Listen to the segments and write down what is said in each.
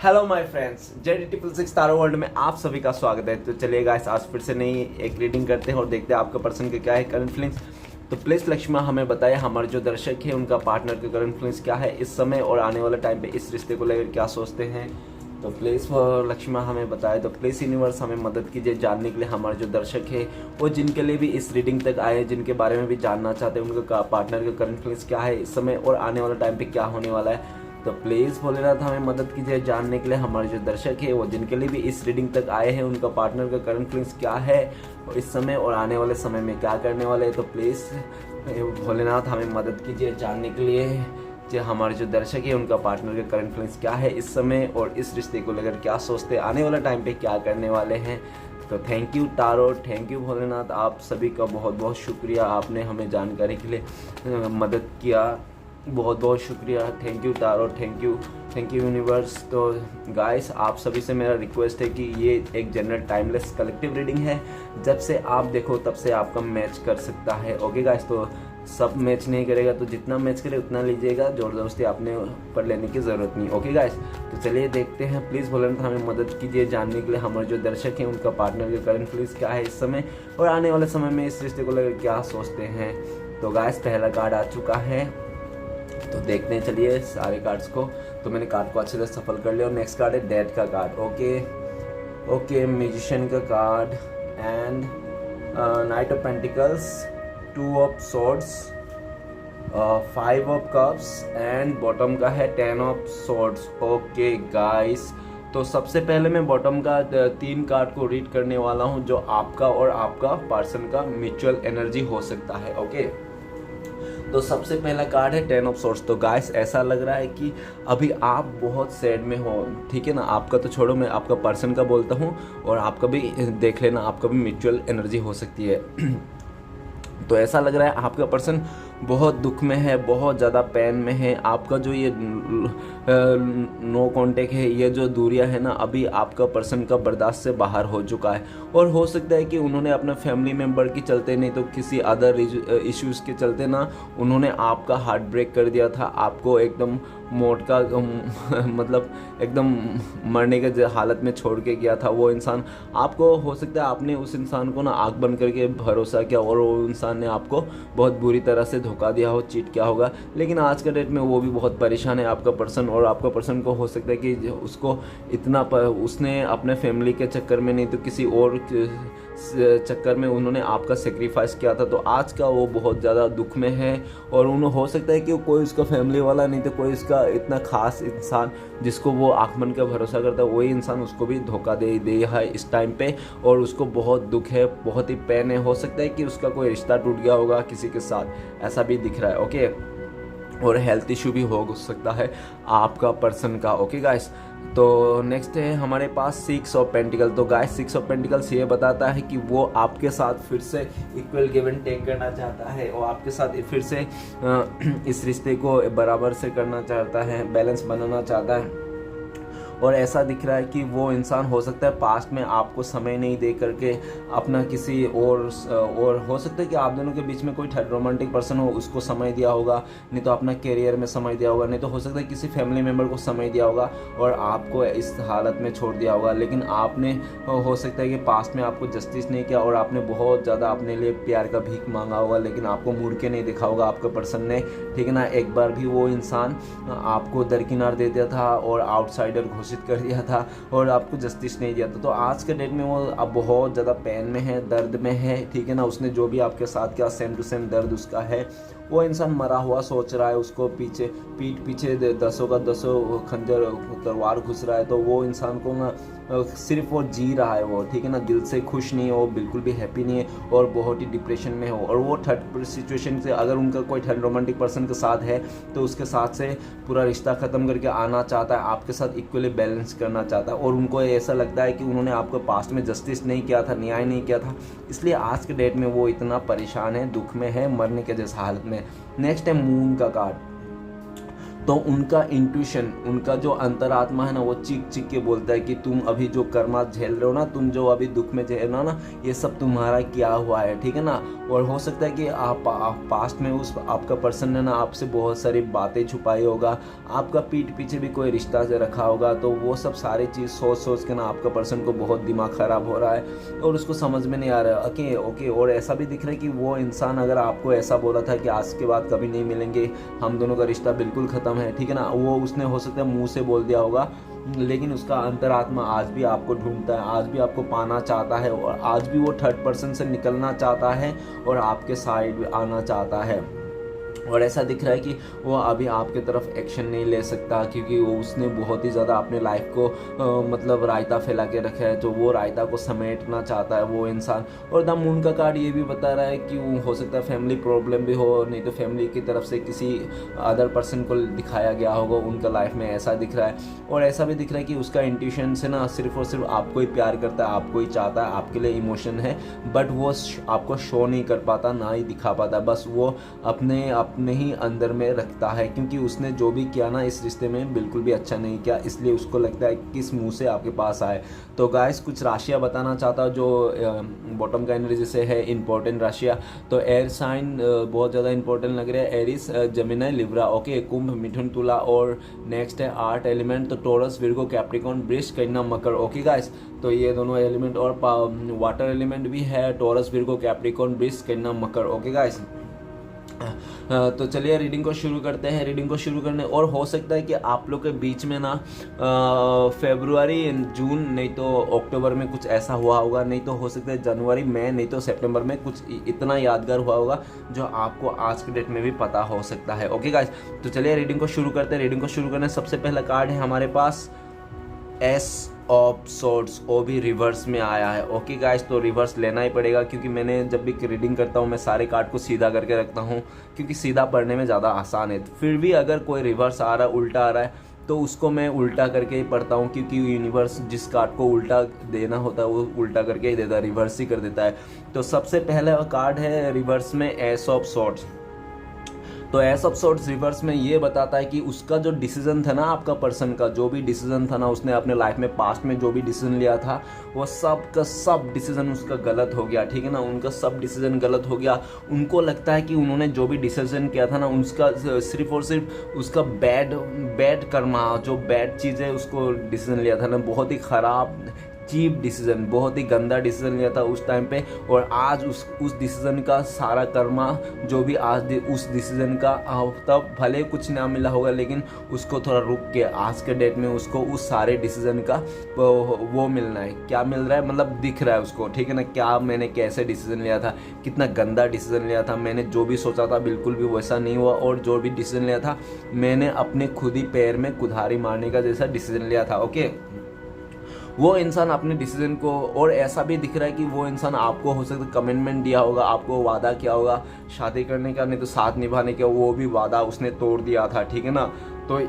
Hello my friends, JD666 taro world में आप सभी का स्वागत है। तो चलिए गाइस, आज फिर से नई एक रीडिंग करते हैं और देखते हैं आपका पर्सन का क्या है करंट फीलिंग्स। तो प्लीज़ लक्ष्मा हमें बताएं, हमारे जो दर्शक है उनका पार्टनर का करंट फीलिंग्स क्या है इस समय और आने वाले टाइम पे इस रिश्ते को लेकर क्या सोचते हैं। तो प्लीज़ लक्ष्मा हमें बताए। तो प्लीज़ यूनिवर्स हमें मदद कीजिए जानने के लिए हमारे जो दर्शक है वो जिनके लिए भी इस रीडिंग तक आए, जिनके बारे में भी जानना चाहते हैं उनका पार्टनर का करंट फीलिंग्स क्या है इस समय और आने वाले टाइम पे क्या होने वाला है। तो प्लीज़ भोलेनाथ हमें मदद कीजिए जानने के लिए हमारे जो दर्शक है वो जिनके लिए भी इस रीडिंग तक आए हैं उनका पार्टनर का करंट फीलिंग्स क्या है और इस समय और आने वाले समय में क्या करने वाले हैं। तो प्लीज़ भोलेनाथ हमें मदद कीजिए जानने के लिए जो हमारे जो दर्शक है उनका पार्टनर का करंट फीलिंग्स क्या है इस समय और इस रिश्ते को लेकर क्या सोचते हैं, आने वाला टाइम पे क्या करने वाले हैं। तो thank you tarot, thank you Bholenath, आप सभी का बहुत बहुत शुक्रिया। आपने हमें जानकारी के लिए मदद किया, बहुत बहुत शुक्रिया। Thank you tarot, thank you universe. तो गाइस, आप सभी से मेरा रिक्वेस्ट है कि ये एक जनरल टाइमलेस कलेक्टिव रीडिंग है। जब से आप देखो तब से आपका मैच कर सकता है। ओके गाइस, तो सब मैच नहीं करेगा तो जितना मैच करे उतना लीजिएगा, जोर जबरदस्ती आपने पर लेने की ज़रूरत नहीं। ओके गाइस, तो चलिए देखते हैं। प्लीज़ भोलेनाथ हमें मदद कीजिए जानने के लिए हमारे जो दर्शक हैं उनका पार्टनर के करंट फीलिंग्स क्या है इस समय और आने वाले समय में इस रिश्ते को लेकर क्या सोचते हैं। तो गाइस, पहला कार्ड आ चुका है, तो देखते हैं चलिए सारे कार्ड्स को। तो मैंने कार्ड को अच्छे से सफल कर लिया और नेक्स्ट कार्ड है डेथ का कार्ड। ओके, म्यूजिशियन का card and night of pentacles, 2 of swords, 5 of cups and bottom का है 10 ऑफ सॉर्ड्स। ओके गाइस, तो सबसे पहले मैं बॉटम का 3 कार्ड को रीड करने वाला हूँ जो आपका और आपका पर्सन का म्यूचुअल एनर्जी हो सकता है। ओके, तो सबसे पहला कार्ड है 10 ऑफ सॉर्ड्स। तो गाइस, ऐसा लग रहा है कि अभी आप बहुत सैड में हो, ठीक है ना। आपका तो छोड़ो, मैं आपका पर्सन का बोलता हूँ और आपका भी देख लेना, आपका भी म्यूचुअल एनर्जी हो सकती है। तो ऐसा लग रहा है आपका पर्सन बहुत दुख में है, बहुत ज़्यादा पेन में है। आपका जो ये नो कांटेक्ट है, ये जो दूरियां है ना, अभी आपका पर्सन का बर्दाश्त से बाहर हो चुका है और हो सकता है कि उन्होंने अपने फैमिली मेम्बर के चलते नहीं तो किसी अदर इश्यूज़ के चलते ना उन्होंने आपका हार्ट ब्रेक कर दिया था, आपको एकदम मौत का मतलब एकदम मरने के हालत में छोड़ के गया था वो इंसान। आपको हो सकता है आपने उस इंसान को ना आँख बंद करके भरोसा किया और वो इंसान ने आपको बहुत बुरी तरह से धोखा दिया हो, चीट किया होगा। लेकिन आज के डेट में वो भी बहुत परेशान है आपका पर्सन, और आपका पर्सन को हो सकता है कि उसको उसने अपने फैमिली के चक्कर में नहीं तो किसी और चक्कर में उन्होंने आपका सेक्रीफाइस किया था। तो आज का वो बहुत ज़्यादा दुख में है और उन्हें हो सकता है कि कोई उसका फैमिली वाला नहीं तो कोई इसका इतना खास इंसान जिसको वो आँख बंद का भरोसा करता है, वही इंसान उसको भी धोखा दे दिया है इस टाइम पे और उसको बहुत दुख है, बहुत ही पेन है। हो सकता है कि उसका कोई रिश्ता टूट गया होगा किसी के साथ, ऐसा भी दिख रहा है। ओके, और हेल्थ इशू भी हो सकता है आपका पर्सन का। ओके गाइस, तो नेक्स्ट है हमारे पास 6 ऑफ पेंटिकल। तो गाइस, 6 ऑफ पेंटिकल्स ये बताता है कि वो आपके साथ फिर से इक्वल गिव एंड टेक करना चाहता है और आपके साथ फिर से इस रिश्ते को बराबर से करना चाहता है, बैलेंस बनाना चाहता है। और ऐसा दिख रहा है कि वो इंसान हो सकता है पास्ट में आपको समय नहीं दे करके अपना किसी और हो सकता है कि आप दोनों के बीच में कोई थर्ड रोमांटिक पर्सन हो, उसको समय दिया होगा, नहीं तो अपना करियर में समय दिया होगा, नहीं तो हो सकता है किसी फैमिली मेम्बर को समय दिया होगा और आपको इस हालत में छोड़ दिया होगा। लेकिन आपने हो सकता है कि पास्ट में आपको जस्टिस नहीं किया और आपने बहुत ज़्यादा अपने लिए प्यार का भीख मांगा होगा, लेकिन आपको मुड़ के नहीं दिखा होगा आपका पर्सन ने, ठीक है ना। एक बार भी वो इंसान आपको दरकिनार दे दिया था और आउटसाइडर घोषित कर दिया था और आपको जस्टिस नहीं दिया था। तो आज के डेट में वो अब बहुत ज़्यादा पेन में है, दर्द में है, ठीक है ना। उसने जो भी आपके साथ किया सेम टू सेम दर्द उसका है। वो इंसान मरा हुआ सोच रहा है, उसको पीठ पीछे 10 का 10 खंजर तलवार घुस रहा है। तो वो इंसान को ना सिर्फ वो जी रहा है वो, ठीक है ना, दिल से खुश नहीं है वो, बिल्कुल भी हैप्पी नहीं है और बहुत ही डिप्रेशन में हो। और वो थर्ड सिचुएशन से अगर उनका कोई थर्ड रोमांटिक पर्सन के साथ है तो उसके साथ से पूरा रिश्ता ख़त्म करके आना चाहता है, आपके साथ इक्वली बैलेंस करना चाहता है। और उनको ऐसा लगता है कि उन्होंने आपको पास्ट में जस्टिस नहीं किया था, न्याय नहीं किया था, इसलिए आज के डेट में वो इतना परेशान है, दुख में है, मरने के जैसा हालत में। नेक्स्ट है मून का कार्ड। तो उनका इंट्यूशन, उनका जो अंतरात्मा है ना, वो चीख चीख के बोलता है कि तुम अभी जो कर्मा झेल रहे हो ना, तुम जो अभी दुख में झेल रहे हो ना, ये सब तुम्हारा किया हुआ है, ठीक है ना। और हो सकता है कि आप पास्ट में उस आपका पर्सन ने ना आपसे बहुत सारी बातें छुपाई होगा, आपका पीठ पीछे भी कोई रिश्ता से रखा होगा, तो वो सब सारी चीज़ सोच सोच के ना आपका पर्सन को बहुत दिमाग ख़राब हो रहा है और उसको समझ में नहीं आ रहा है। Okay okay. और ऐसा भी दिख रहा है कि वो इंसान अगर आपको ऐसा बोला था कि आज के बाद कभी नहीं मिलेंगे, हम दोनों का रिश्ता बिल्कुल ख़त्म है, ठीक है ना, वो उसने हो सकता है मुंह से बोल दिया होगा, लेकिन उसका अंतरात्मा आज भी आपको ढूंढता है, आज भी आपको पाना चाहता है और आज भी वो थर्ड पर्सन से निकलना चाहता है और आपके साइड आना चाहता है। और ऐसा दिख रहा है कि वो अभी आपके तरफ एक्शन नहीं ले सकता, क्योंकि वो उसने बहुत ही ज़्यादा अपने लाइफ को मतलब रायता फैला के रखा है, तो वो रायता को समेटना चाहता है वो इंसान। और द मून का कार्ड ये भी बता रहा है कि हो सकता है फैमिली प्रॉब्लम भी हो, नहीं तो फैमिली की तरफ से किसी अदर पर्सन को दिखाया गया होगा उनका लाइफ में, ऐसा दिख रहा है। और ऐसा भी दिख रहा है कि उसका इंट्यूशन से ना सिर्फ और सिर्फ आपको ही प्यार करता है, आपको ही चाहता है, आपके लिए इमोशन है, बट वो आपको शो नहीं कर पाता, ना ही दिखा पाता, बस वो अपने ही अंदर में रखता है, क्योंकि उसने जो भी किया ना इस रिश्ते में बिल्कुल भी अच्छा नहीं किया, इसलिए उसको लगता है किस मुंह से आपके पास आए। तो गाइस कुछ राशियां बताना चाहता हूँ जो बॉटम का एनर्जी से है इंपॉर्टेंट राशियां। तो एयर साइन बहुत ज़्यादा इंपॉर्टेंट लग रहा है, एरिस, जेमिनी, लिब्रा, ओके, कुंभ, मिथुन, तुला। और नेक्स्ट है आर्ट एलिमेंट, तो टोरस, विर्गो, कैप्रिकॉर्न, वृश्चिक, कन्या, मकर, ओके गाइस। तो ये दोनों एलिमेंट, और वाटर एलिमेंट भी है, टोरस, विर्गो, कैप्रिकॉर्न, वृश्चिक, कन्या, मकर, ओके गाइस। तो चलिए रीडिंग को शुरू करते हैं। रीडिंग को शुरू करने और हो सकता है कि आप लोग के बीच में ना फरवरी, जून, नहीं तो अक्टूबर में कुछ ऐसा हुआ होगा, नहीं तो हो सकता है जनवरी में, नहीं तो सितंबर में कुछ इतना यादगार हुआ होगा जो आपको आज के डेट में भी पता हो सकता है, ओके गाइस। तो चलिए रीडिंग को शुरू करते हैं। रीडिंग को शुरू करने सबसे पहला कार्ड है हमारे पास एस ऑफ सोर्ड्स, वो भी रिवर्स में आया है, ओके गाइस। तो रिवर्स लेना ही पड़ेगा, क्योंकि मैंने जब भी रीडिंग करता हूँ मैं सारे कार्ड को सीधा करके रखता हूँ, क्योंकि सीधा पढ़ने में ज़्यादा आसान है। फिर भी अगर कोई रिवर्स आ रहा है, उल्टा आ रहा है, तो उसको मैं उल्टा करके ही पढ़ता हूँ, क्योंकि यूनिवर्स जिस कार्ड को उल्टा देना होता है वो उल्टा करके ही देता है, रिवर्स ही कर देता है। तो सबसे पहला कार्ड है रिवर्स में एस ऑफ सोर्ड्स। तो एस ऑफ सोर्ड्स रिवर्स में ये बताता है कि उसका जो डिसीजन था ना, आपका पर्सन का जो भी डिसीजन था ना, उसने अपने लाइफ में पास्ट में जो भी डिसीजन लिया था, वो सब का सब डिसीजन उसका गलत हो गया, ठीक है ना। उनका सब डिसीजन गलत हो गया। उनको लगता है कि उन्होंने जो भी डिसीजन किया था ना, उसका सिर्फ और सिर्फ उसका बैड कर्मा, जो बैड चीज़ है उसको डिसीजन लिया था ना, बहुत ही ख़राब चीप डिसीजन, बहुत ही गंदा डिसीजन लिया था उस टाइम पे। और आज उस डिसीजन का सारा कर्मा जो भी आज उस डिसीजन का तब भले कुछ ना मिला होगा, लेकिन उसको थोड़ा रुक के आज के डेट में उसको उस सारे डिसीजन का वो मिलना है। क्या मिल रहा है मतलब दिख रहा है उसको, ठीक है ना, क्या मैंने कैसे डिसीजन लिया था, कितना गंदा डिसीजन लिया था, मैंने जो भी सोचा था बिल्कुल भी वैसा नहीं हुआ, और जो भी डिसीजन लिया था मैंने अपने खुद ही पैर में कुल्हाड़ी मारने का जैसा डिसीजन लिया था, ओके। वो इंसान अपने डिसीजन को, और ऐसा भी दिख रहा है कि वो इंसान आपको हो सकता है कमिटमेंट दिया होगा, आपको वादा किया होगा शादी करने का, नहीं तो साथ निभाने का, वो भी वादा उसने तोड़ दिया था, ठीक है ना। तो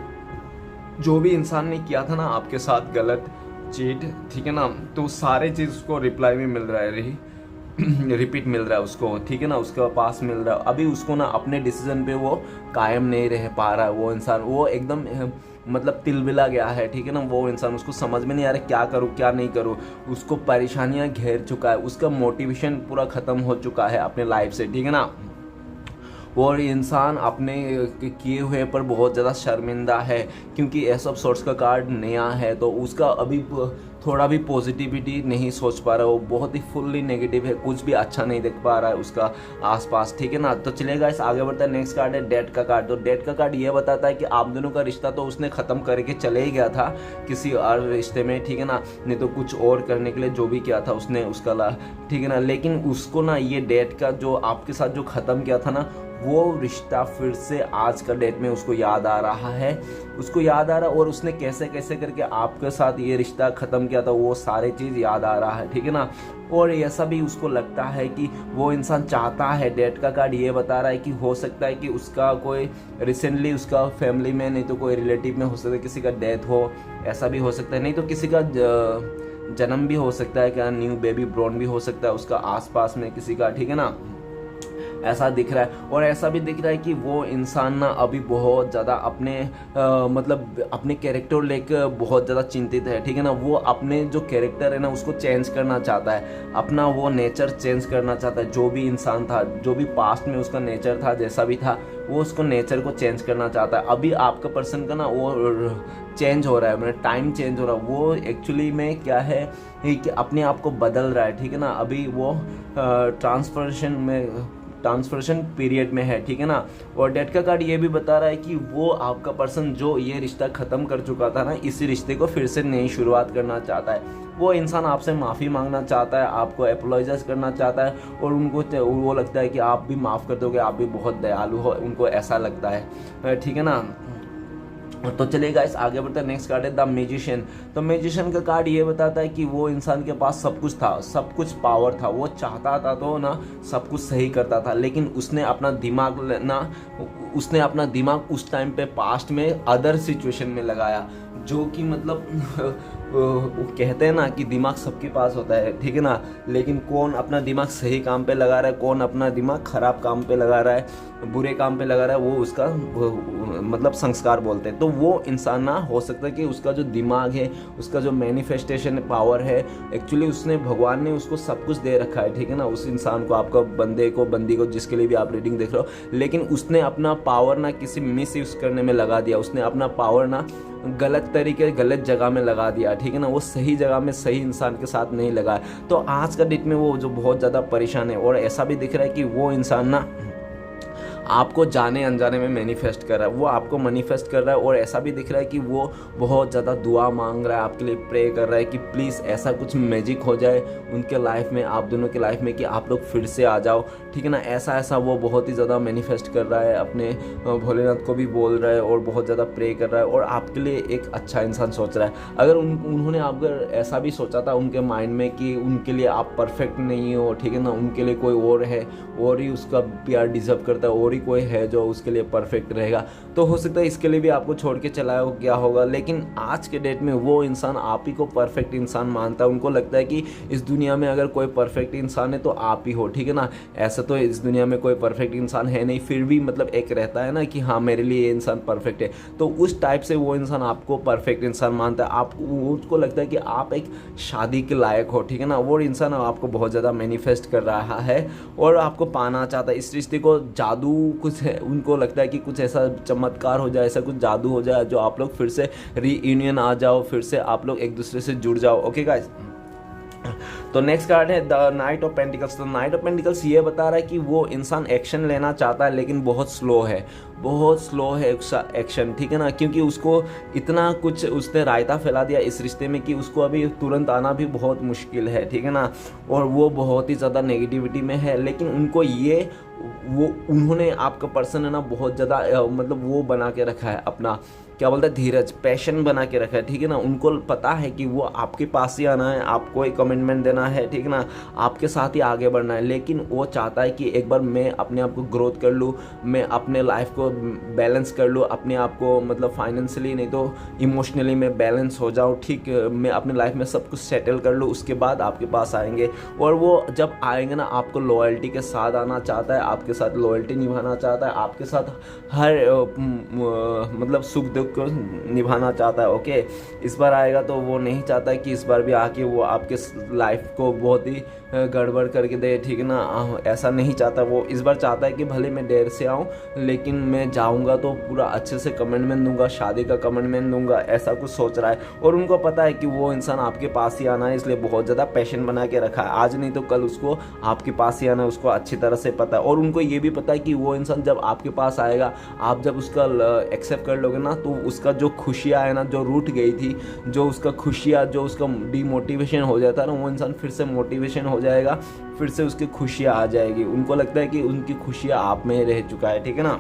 जो भी इंसान ने किया था ना आपके साथ गलत चीट, ठीक है ना, तो सारे चीज़ उसको रिप्लाई में मिल रहा है, रिपीट मिल रहा है उसको, ठीक है ना, उसके पास मिल रहा है। अभी उसको ना अपने डिसीजन पे वो कायम नहीं रह पा रहा है वो इंसान, वो एकदम मतलब तिलबिला गया है, ठीक है ना। वो इंसान, उसको समझ में नहीं आ रहा क्या करूँ क्या नहीं करूँ, उसको परेशानियां घेर चुका है, उसका मोटिवेशन पूरा ख़त्म हो चुका है अपने लाइफ से, ठीक है ना। और इंसान अपने किए हुए पर बहुत ज़्यादा शर्मिंदा है, क्योंकि एस ऑफ सोर्ट्स का कार्ड नया है, तो उसका अभी थोड़ा भी पॉजिटिविटी नहीं सोच पा रहा, वो बहुत ही फुल्ली नेगेटिव है, कुछ भी अच्छा नहीं देख पा रहा है उसका आसपास, ठीक है ना। तो चलेगा इस आगे बढ़ता है। नेक्स्ट कार्ड है डेथ का कार्ड। तो डेथ का कार्ड ये बताता है कि आप दोनों का रिश्ता तो उसने ख़त्म करके चले ही गया था किसी और रिश्ते में, ठीक है ना, नहीं तो कुछ और करने के लिए जो भी किया था उसने उसका ठीक है ना। लेकिन उसको ना ये डेथ का जो आपके साथ जो ख़त्म किया था ना, वो रिश्ता फिर से आज का डेट में उसको याद आ रहा है, उसको याद आ रहा है, और उसने कैसे कैसे करके आपके साथ ये रिश्ता ख़त्म किया था वो सारे चीज़ याद आ रहा है, ठीक है ना। और ऐसा भी उसको लगता है कि वो इंसान चाहता है, डेट का कार्ड ये बता रहा है कि हो सकता है कि उसका कोई रिसेंटली उसका फैमिली में, नहीं तो कोई रिलेटिव में हो सकता है किसी का डेथ हो, ऐसा भी हो सकता है, नहीं तो किसी का जन्म भी हो सकता है, क्या न्यू बेबी ब्रॉर्न भी हो सकता है उसका आसपास में किसी का, ठीक है ना। ऐसा दिख रहा है। और ऐसा भी दिख रहा है कि वो इंसान ना अभी बहुत ज़्यादा अपने मतलब अपने कैरेक्टर लेकर बहुत ज़्यादा चिंतित है, ठीक है ना। वो अपने जो कैरेक्टर है ना उसको चेंज करना चाहता है, अपना वो नेचर चेंज करना चाहता है। जो भी इंसान था, जो भी पास्ट में उसका नेचर था, जैसा भी था, वो उसको नेचर को चेंज करना चाहता है। अभी आपका पर्सन का ना वो चेंज हो रहा है, मतलब टाइम चेंज हो रहा है। वो एक्चुअली में क्या है कि अपने आप को बदल रहा है, ठीक है ना। अभी वो ट्रांसफॉर्मेशन पीरियड में है, ठीक है ना। और डेथ का कार्ड ये भी बता रहा है कि वो आपका पर्सन जो ये रिश्ता ख़त्म कर चुका था ना, इसी रिश्ते को फिर से नई शुरुआत करना चाहता है। वो इंसान आपसे माफ़ी मांगना चाहता है, आपको अपोलोजाइज करना चाहता है, और उनको वो लगता है कि आप भी माफ़ कर दोगे, आप भी बहुत दयालु हो, उनको ऐसा लगता है, ठीक है ना। तो चलिए गाइस आगे बढ़ते हैं। नेक्स्ट कार्ड है द मैजिशियन। तो मैजिशियन का कार्ड ये बताता है कि वो इंसान के पास सब कुछ था, सब कुछ पावर था, वो चाहता था तो ना सब कुछ सही करता था, लेकिन उसने अपना दिमाग उस टाइम पे पास्ट में अदर सिचुएशन में लगाया, जो कि मतलब वो कहते हैं ना कि दिमाग सबके पास होता है, ठीक है ना, लेकिन कौन अपना दिमाग सही काम पे लगा रहा है, कौन अपना दिमाग खराब काम पे लगा रहा है, बुरे काम पे लगा रहा है, वो उसका मतलब संस्कार बोलते हैं। तो वो इंसान ना हो सकता है कि उसका जो दिमाग है, उसका जो मैनिफेस्टेशन पावर है, एक्चुअली उसने भगवान ने उसको सब कुछ दे रखा है, ठीक है ना, उस इंसान को, आपका बंदी को जिसके लिए भी आप रीडिंग देख रहे हो, लेकिन उसने अपना पावर ना किसी मिस यूज करने में लगा दिया, उसने अपना पावर ना गलत तरीके गलत जगह में लगा दिया, ठीक है ना। वो सही जगह में सही इंसान के साथ नहीं लगा। तो आज का डेट में वो जो बहुत ज़्यादा परेशान है, और ऐसा भी दिख रहा है कि वो इंसान ना आपको जाने अनजाने में मैनिफेस्ट कर रहा है, वो आपको मैनिफेस्ट कर रहा है। और ऐसा भी दिख रहा है कि वो बहुत ज़्यादा दुआ मांग रहा है, आपके लिए प्रे कर रहा है कि प्लीज़ ऐसा कुछ मैजिक हो जाए उनके लाइफ में, आप दोनों के लाइफ में, कि आप लोग फिर से आ जाओ, ठीक है ना। ऐसा वो बहुत ही ज़्यादा मैनिफेस्ट कर रहा है, अपने भोलेनाथ को भी बोल रहा है और बहुत ज़्यादा प्रे कर रहा है, और आपके लिए एक अच्छा इंसान सोच रहा है। अगर उन्होंने अगर ऐसा भी सोचा था उनके माइंड में कि उनके लिए आप परफेक्ट नहीं हो, ठीक है ना, उनके लिए कोई और है, और ही उसका प्यार डिजर्व करता है, और ही कोई है जो उसके लिए परफेक्ट रहेगा, तो हो सकता है इसके लिए भी आपको छोड़ के चला गया होगा। लेकिन आज के डेट में वो इंसान आप ही को परफेक्ट इंसान मानता है। उनको लगता है कि इस दुनिया में अगर कोई परफेक्ट इंसान है तो आप ही हो, ठीक है ना। ऐसा तो इस दुनिया में कोई परफेक्ट इंसान है नहीं, फिर भी मतलब एक रहता है ना कि हाँ मेरे लिए ये इंसान परफेक्ट है। तो उस टाइप से वो इंसान आपको परफेक्ट इंसान मानता है। आपको उसको लगता है कि आप एक शादी के लायक हो, ठीक है ना। वो इंसान आपको बहुत ज़्यादा मैनिफेस्ट कर रहा है और आपको पाना चाहता है। इस रिश्ते को जादू कुछ है, उनको लगता है कि कुछ ऐसा चमत्कार हो जाए, ऐसा कुछ जादू हो जाए जो आप लोग फिर से रीयूनियन आ जाओ, फिर से आप लोग एक दूसरे से जुड़ जाओ। ओके गाइस, तो नेक्स्ट कार्ड है द नाइट ऑफ पेंटिकल्स। तो नाइट ऑफ पेंटिकल्स ये बता रहा है कि वो इंसान एक्शन लेना चाहता है लेकिन बहुत स्लो है एक्शन, ठीक है ना, क्योंकि उसको इतना कुछ उसने रायता फैला दिया इस रिश्ते में कि उसको अभी तुरंत आना भी बहुत मुश्किल है, ठीक है ना। और वो बहुत ही ज़्यादा नेगेटिविटी में है, लेकिन उनको उन्होंने आपका पर्सन है ना बहुत ज़्यादा मतलब वो बना के रखा है, अपना क्या बोलते हैं धीरज, पैशन बना के रखा है, ठीक है ना। उनको पता है कि वो आपके पास ही आना है, आपको एक कमिटमेंट देना है, ठीक है ना, आपके साथ ही आगे बढ़ना है। लेकिन वो चाहता है कि एक बार मैं अपने आप को ग्रोथ कर लूँ, मैं अपने लाइफ को बैलेंस कर लूँ, अपने आप को मतलब फाइनेंशियली नहीं तो इमोशनली मैं बैलेंस हो जाऊँ, ठीक, मैं अपने लाइफ में सब कुछ सेटल कर लूँ, उसके बाद आपके पास आएंगे। और वो जब आएंगे ना आपको लॉयल्टी के साथ आना चाहता है, आपके साथ लॉयल्टी निभाना चाहता है, आपके साथ हर मतलब सुख दुख को निभाना चाहता है। ओके, इस बार आएगा तो वो नहीं चाहता है कि इस बार भी आके वो आपके लाइफ को बहुत ही गड़बड़ करके दे, ठीक है ना, ऐसा नहीं चाहता। वो इस बार चाहता है कि भले मैं देर से आऊँ लेकिन मैं जाऊँगा तो पूरा अच्छे से कमिटमेंट दूंगा, शादी का कमिटमेंट दूंगा, ऐसा कुछ सोच रहा है। और उनको पता है कि वो इंसान आपके पास ही आना है, इसलिए बहुत ज़्यादा पैशन बना के रखा है। आज नहीं तो कल उसको आपके पास ही आना है, उसको अच्छी तरह से पता है। और उनको ये भी पता है कि वो इंसान जब आपके पास आएगा, आप जब उसका एक्सेप्ट कर लोगे ना, तो उसका जो खुशियाँ है ना, जो रूठ गई थी, जो उसका खुशियाँ, जो उसका डिमोटिवेशन हो जाता है ना, वो इंसान फिर से मोटिवेशन हो जाएगा, फिर से उसकी खुशियाँ आ जाएगी। उनको लगता है कि उनकी खुशियाँ आप में ही रह चुका है, ठीक है ना।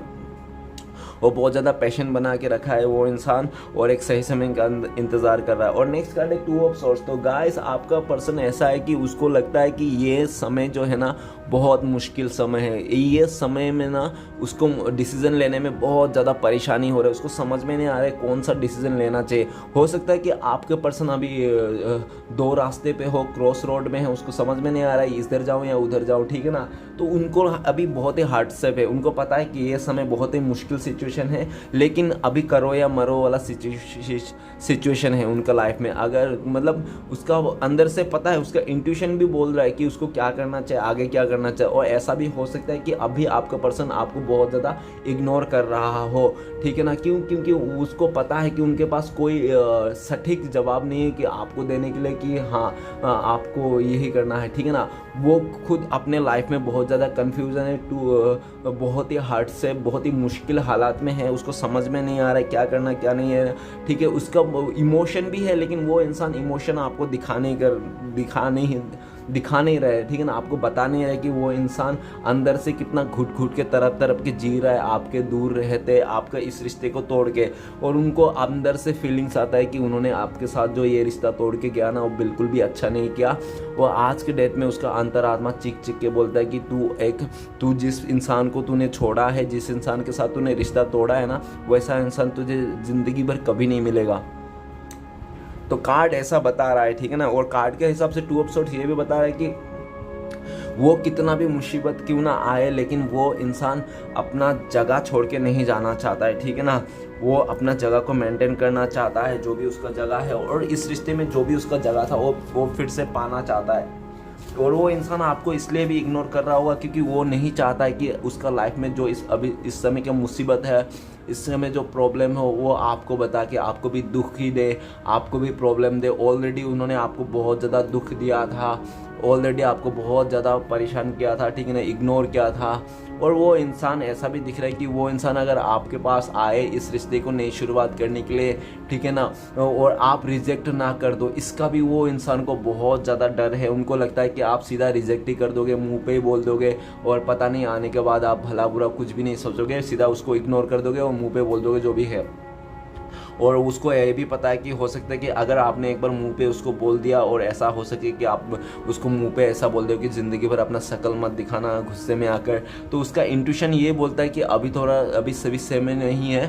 वो बहुत ज़्यादा पैशन बना के रखा है वो इंसान, और एक सही समय का इंतज़ार कर रहा है। और नेक्स्ट कार्ड है 2 ऑफ सॉर्ड्स। तो गाइस आपका पर्सन ऐसा है कि उसको लगता है कि ये समय जो है ना बहुत मुश्किल समय है, ये समय में ना उसको डिसीज़न लेने में बहुत ज़्यादा परेशानी हो रही है, उसको समझ में नहीं आ रहा है कौन सा डिसीज़न लेना चाहिए। हो सकता है कि आपके पर्सन अभी 2 रास्ते पे हो, क्रॉस रोड में है, उसको समझ में नहीं आ रहा है इधर जाऊँ या उधर जाऊँ, ठीक है ना। तो उनको अभी बहुत ही हार्डसेप है, उनको पता है कि ये समय बहुत ही मुश्किल सिचुएशन है, लेकिन अभी करो या मरो वाला सिचुएशन है उनका लाइफ में। अगर मतलब उसका अंदर से पता है, उसका इंट्यूशन भी बोल रहा है कि उसको क्या करना चाहिए, आगे क्या करना चाहिए। और ऐसा भी हो सकता है कि अभी आपका पर्सन आपको बहुत ज़्यादा इग्नोर कर रहा हो, ठीक है ना। क्योंकि उसको पता है कि उनके पास कोई सटीक जवाब नहीं है कि आपको देने के लिए कि हाँ आपको यही करना है, ठीक है ना। वो खुद अपने लाइफ में बहुत ज़्यादा कन्फ्यूजन है, बहुत ही हार्ड से बहुत ही मुश्किल हालात में है, उसको समझ में नहीं आ रहा है क्या करना क्या नहीं है, ठीक है। उसका इमोशन भी है, लेकिन वो इंसान इमोशन आपको दिखा नहीं रहे, ठीक है ना। आपको बता नहीं रहे कि वो इंसान अंदर से कितना घुट घुट के तरफ तरफ के जी रहा है आपके दूर रहते, आपका इस रिश्ते को तोड़ के। और उनको अंदर से फीलिंग्स आता है कि उन्होंने आपके साथ जो ये रिश्ता तोड़ के गया ना, वो बिल्कुल भी अच्छा नहीं किया। वो आज के डेट में उसका अंतरात्मा चिक चिक के बोलता है कि तू जिस इंसान को तूने छोड़ा है, जिस इंसान के साथ तूने रिश्ता तोड़ा है ना, वैसा इंसान तुझे ज़िंदगी भर कभी नहीं मिलेगा। तो कार्ड ऐसा बता रहा है, ठीक है ना। और कार्ड के हिसाब से 2 ऑफ सॉर्ड्स ये भी बता रहा है कि वो कितना भी मुसीबत क्यों ना आए, लेकिन वो इंसान अपना जगह छोड़ के नहीं जाना चाहता है, ठीक है ना। वो अपना जगह को मेंटेन करना चाहता है, जो भी उसका जगह है, और इस रिश्ते में जो भी उसका जगह था वो फिर से पाना चाहता है। और वो इंसान आपको इसलिए भी इग्नोर कर रहा होगा क्योंकि वो नहीं चाहता है कि उसका लाइफ में जो इस समय की मुसीबत है, इस समय जो प्रॉब्लम हो, वो आपको बता के आपको भी दुख ही दे, आपको भी प्रॉब्लम दे। ऑलरेडी उन्होंने आपको बहुत ज़्यादा दुख दिया था, ऑलरेडी आपको बहुत ज़्यादा परेशान किया था, ठीक है ना, इग्नोर किया था। और वो इंसान ऐसा भी दिख रहा है कि वो इंसान अगर आपके पास आए इस रिश्ते को नई शुरुआत करने के लिए, ठीक है ना, और आप रिजेक्ट ना कर दो, इसका भी वो इंसान को बहुत ज़्यादा डर है। उनको लगता है कि आप सीधा रिजेक्ट ही कर दोगे, मुंह पे ही बोल दोगे, और पता नहीं आने के बाद आप भला बुरा कुछ भी नहीं सोचोगे, सीधा उसको इग्नोर कर दोगे और मुंह पे बोल दोगे जो भी है। और उसको ये भी पता है कि हो सकता है कि अगर आपने एक बार मुंह पे उसको बोल दिया, और ऐसा हो सके कि आप उसको मुंह पे ऐसा बोल दो कि ज़िंदगी भर अपना शकल मत दिखाना गुस्से में आकर, तो उसका इंट्यूशन ये बोलता है कि अभी सभी समय नहीं है,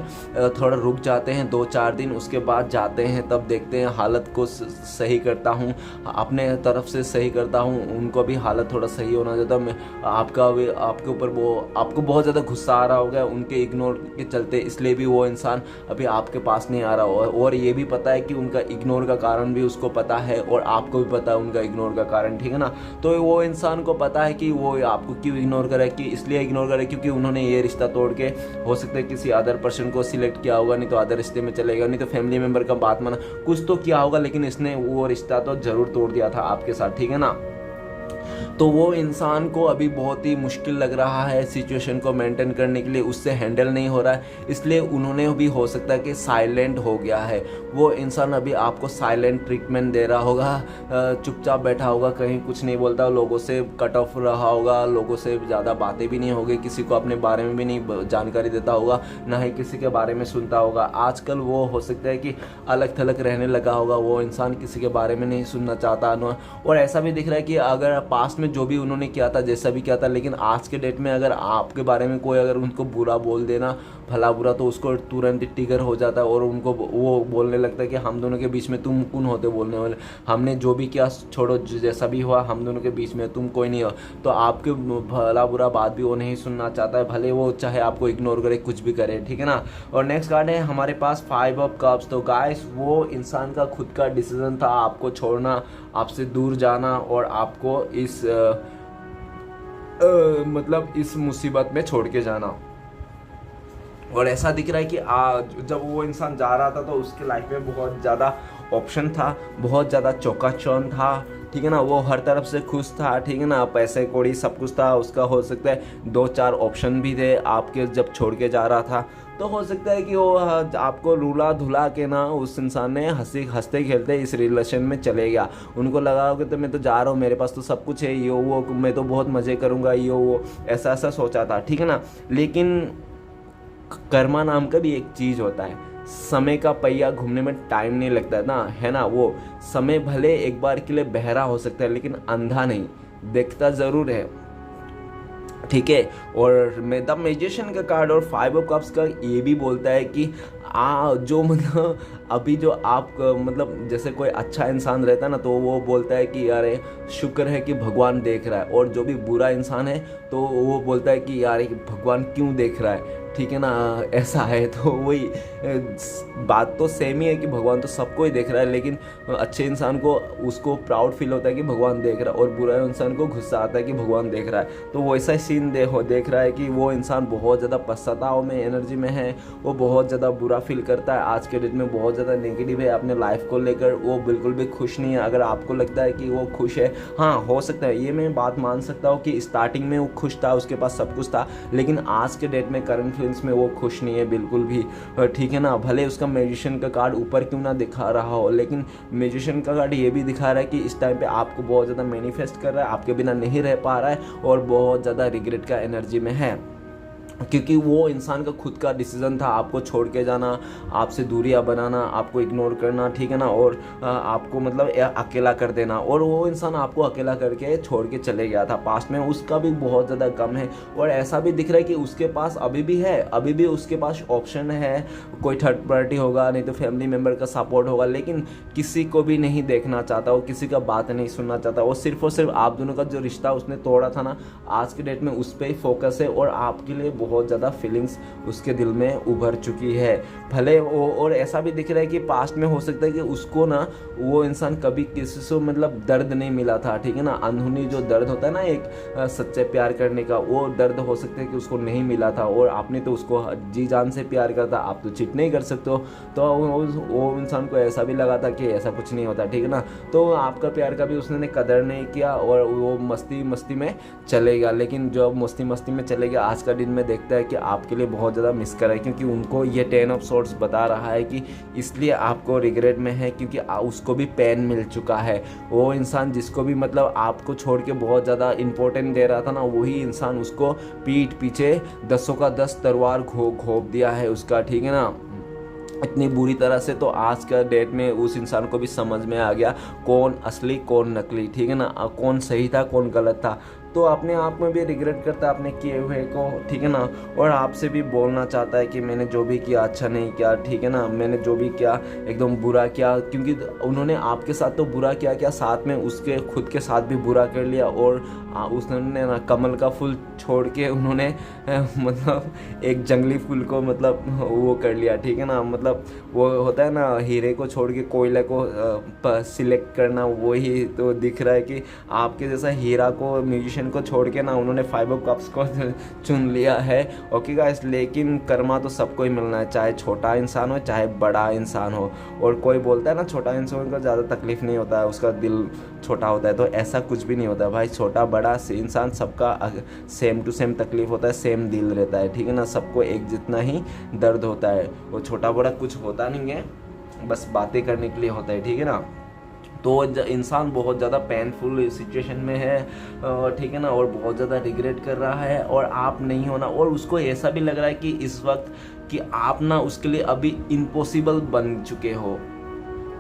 थोड़ा रुक जाते हैं 2-4 दिन, उसके बाद जाते हैं, तब देखते हैं, हालत को सही करता हूँ, अपने तरफ से सही करता हूँ, उनको भी हालत थोड़ा सही होना चाहता मैं आपके ऊपर वो आपको बहुत ज़्यादा गुस्सा आ रहा होगा उनके इग्नोर के चलते, इसलिए भी वो इंसान अभी आपके पास नहीं आ रहा हो। और ये भी पता है कि उनका इग्नोर का कारण भी उसको पता है, और आपको भी पता है उनका इग्नोर का कारण, ठीक है ना। तो वो इंसान को पता है कि वो आपको क्यों इग्नोर करे, कि इसलिए इग्नोर करे क्योंकि उन्होंने ये रिश्ता तोड़ के हो सकता है किसी अदर पर्सन को सिलेक्ट किया होगा, नहीं तो अदर रिश्ते में चलेगा, नहीं तो फैमिली मेम्बर का बात माना, कुछ तो किया होगा, लेकिन इसने वो रिश्ता तो जरूर तोड़ दिया था आपके साथ, ठीक है ना। तो वो इंसान को अभी बहुत ही मुश्किल लग रहा है सिचुएशन को मेंटेन करने के लिए, उससे हैंडल नहीं हो रहा है, इसलिए उन्होंने भी हो सकता है कि साइलेंट हो गया है। वो इंसान अभी आपको साइलेंट ट्रीटमेंट दे रहा होगा, चुपचाप बैठा होगा, कहीं कुछ नहीं बोलता, लोगों से कट ऑफ रहा होगा, लोगों से ज़्यादा बातें भी नहीं होगी, किसी को अपने बारे में भी नहीं जानकारी देता होगा, ना ही किसी के बारे में सुनता होगा। आजकल वो हो सकता है कि अलग थलग रहने लगा होगा, वो इंसान किसी के बारे में नहीं सुनना चाहता। और ऐसा भी दिख रहा है कि अगर पास्ट में जो भी उन्होंने किया था, जैसा भी किया था, लेकिन आज के डेट में अगर आपके बारे में कोई अगर उनको बुरा बोल देना, भला बुरा, तो उसको तुरंत ट्रिगर हो जाता है, और उनको वो बोलने लगता है कि हम दोनों के बीच में तुम कौन होते बोलने वाले, हमने जो भी किया छोड़ो, जैसा भी हुआ हम दोनों के बीच में तुम कोई नहीं हो। तो आपके भला बुरा बात भी वो नहीं सुनना चाहता है, भले वो चाहे आपको इग्नोर करे, कुछ भी करे, ठीक है ना। और नेक्स्ट कार्ड है हमारे पास 5 ऑफ कप्स। तो गाइस वो इंसान का खुद का डिसीजन था आपको छोड़ना, आपसे दूर जाना, और आपको इस मतलब इस मुसीबत में छोड़ के जाना। और ऐसा दिख रहा है कि जब वो इंसान जा रहा था तो उसके लाइफ में बहुत ज़्यादा ऑप्शन था, बहुत ज़्यादा चौकाचौंध था, ठीक है ना। वो हर तरफ से खुश था, ठीक है ना, पैसे कौड़ी सब कुछ था उसका। हो सकता है 2-4 ऑप्शन भी थे आपके जब छोड़ के जा रहा था, तो हो सकता है कि वो आपको रुला धुला के ना उस इंसान ने हंसते खेलते इस रिलेशन में चले गया। उनको लगा कि तो मैं तो जा रहा हूँ, मेरे पास तो सब कुछ है, ये वो, मैं तो बहुत मज़े करूँगा, ये वो, ऐसा सोचा था, ठीक है ना। लेकिन कर्मा नाम का भी एक चीज़ होता है। समय का पहिया घूमने में टाइम नहीं लगता ना, है ना। वो समय भले एक बार के लिए बहरा हो सकता है लेकिन अंधा नहीं, देखता ज़रूर है, ठीक है। और द मैजिशियन का कार्ड और 5 ऑफ कप्स का ये भी बोलता है कि जो मतलब अभी जो आप मतलब जैसे कोई अच्छा इंसान रहता है ना, तो वो बोलता है कि यार शुक्र है कि भगवान देख रहा है, और जो भी बुरा इंसान है तो वो बोलता है कि यार भगवान क्यों देख रहा है, ठीक है ना। ऐसा है, तो वही बात तो सेम ही है कि भगवान तो सबको ही देख रहा है, लेकिन अच्छे इंसान को उसको प्राउड फील होता है कि भगवान देख रहा है, और बुरा इंसान को गुस्सा आता है कि भगवान देख रहा है। तो वैसा ही सीन देख रहा है कि वो इंसान बहुत ज़्यादा पश्चाताप में एनर्जी में है, वो बहुत ज़्यादा बुरा फील करता है, आज के डेट में बहुत ज़्यादा नेगेटिव है अपने लाइफ को लेकर, वो बिल्कुल भी खुश नहीं है। अगर आपको लगता है कि वो खुश है, हाँ हो सकता है, ये मैं बात मान सकता हूँ कि स्टार्टिंग में वो खुश था, उसके पास सब कुछ था, लेकिन आज के डेट में करंट फीलिंग्स में वो खुश नहीं है बिल्कुल भी, ठीक है ना। भले उसका मैजिशियन का कार्ड ऊपर क्यों ना दिखा रहा हो, लेकिन मैजिशियन का कार्ड ये भी दिखा रहा है कि इस टाइम पे आपको बहुत ज़्यादा मैनिफेस्ट कर रहा है, आपके बिना नहीं रह पा रहा है, और बहुत ज़्यादा रिग्रेट का एनर्जी में है, क्योंकि वो इंसान का खुद का डिसीजन था आपको छोड़ के जाना, आपसे दूरियां बनाना, आपको इग्नोर करना, ठीक है ना, और आपको मतलब अकेला कर देना, और वो इंसान आपको अकेला करके छोड़ के चले गया था पास्ट में। उसका भी बहुत ज़्यादा गम है, और ऐसा भी दिख रहा है कि उसके पास अभी भी है, अभी भी उसके पास ऑप्शन है, कोई थर्ड पार्टी होगा, नहीं तो फैमिली मेम्बर का सपोर्ट होगा, लेकिन किसी को भी नहीं देखना चाहता, वो किसी का बात नहीं सुनना चाहता, वो सिर्फ और सिर्फ आप दोनों का जो रिश्ता उसने तोड़ा था ना, आज के डेट में उस पर ही फोकस है, और आपके लिए बहुत ज़्यादा फीलिंग्स उसके दिल में उभर चुकी है। भले वो, और ऐसा भी दिख रहा है कि पास्ट में हो सकता है कि उसको ना वो इंसान कभी किसी से मतलब दर्द नहीं मिला था, ठीक है ना, अंदरूनी जो दर्द होता है ना एक सच्चे प्यार करने का, वो दर्द हो सकता है कि उसको नहीं मिला था, और आपने तो उसको जी जान से प्यार करता, आप तो चिट नहीं कर सकते हो, तो वो इंसान को ऐसा भी लगा था कि ऐसा कुछ नहीं होता, ठीक है ना। तो आपका प्यार का भी उसने कदर नहीं किया, और वो मस्ती मस्ती में चलेगा, लेकिन जो मस्ती मस्ती में चलेगा आज का दिन में देखता है कि आपके लिए बहुत ज़्यादा मिस कर रहा है, क्योंकि उनको ये 10 ऑफ सोर्ड्स बता रहा है कि इसलिए आपको रिग्रेट में है, क्योंकि उसको भी पेन मिल चुका है। वो इंसान जिसको भी मतलब आपको छोड़ के बहुत ज़्यादा इंपॉर्टेंट दे रहा था ना, वही इंसान उसको पीठ पीछे 10 का 10 तलवार घोंप दिया है उसका, ठीक है ना, इतनी बुरी तरह से। तो आज का डेट में उस इंसान को भी समझ में आ गया कौन असली कौन नकली, ठीक है ना, कौन सही था कौन गलत था। तो अपने आप में भी रिग्रेट करता है अपने किए हुए को, ठीक है ना, और आपसे भी बोलना चाहता है कि मैंने जो भी किया अच्छा नहीं किया, ठीक है ना, मैंने जो भी किया एकदम बुरा किया, क्योंकि उन्होंने आपके साथ तो बुरा किया साथ में उसके खुद के साथ भी बुरा कर लिया, और उसने ना कमल का फूल छोड़ के उन्होंने मतलब एक जंगली फूल को मतलब वो कर लिया, ठीक है ना, मतलब वो होता है ना हीरे को छोड़ के कोयले को सिलेक्ट करना, वही तो दिख रहा है कि आपके जैसा हीरा को म्यूजिशियन को छोड़ के ना उन्होंने 5 ऑफ कप्स को चुन लिया है। ओके गाइस, लेकिन कर्मा तो सबको ही मिलना है, चाहे छोटा इंसान हो चाहे बड़ा इंसान हो। और कोई बोलता है ना छोटा इंसान को ज़्यादा तकलीफ नहीं होता है, उसका दिल छोटा होता है, तो ऐसा कुछ भी नहीं होता भाई, छोटा बड़ा इंसान सबका सेम टू सेम तकलीफ होता है, सेम दिल रहता है, ठीक है ना, सबको एक जितना ही दर्द होता है, वो छोटा बड़ा कुछ होता नहीं है, बस बातें करने के लिए होता है, ठीक है ना। तो इंसान बहुत ज़्यादा पेनफुल सिचुएशन में है, ठीक है ना, और बहुत ज़्यादा रिग्रेट कर रहा है, और आप नहीं होना, और उसको ऐसा भी लग रहा है कि इस वक्त कि आप ना उसके लिए अभी इम्पॉसिबल बन चुके हो,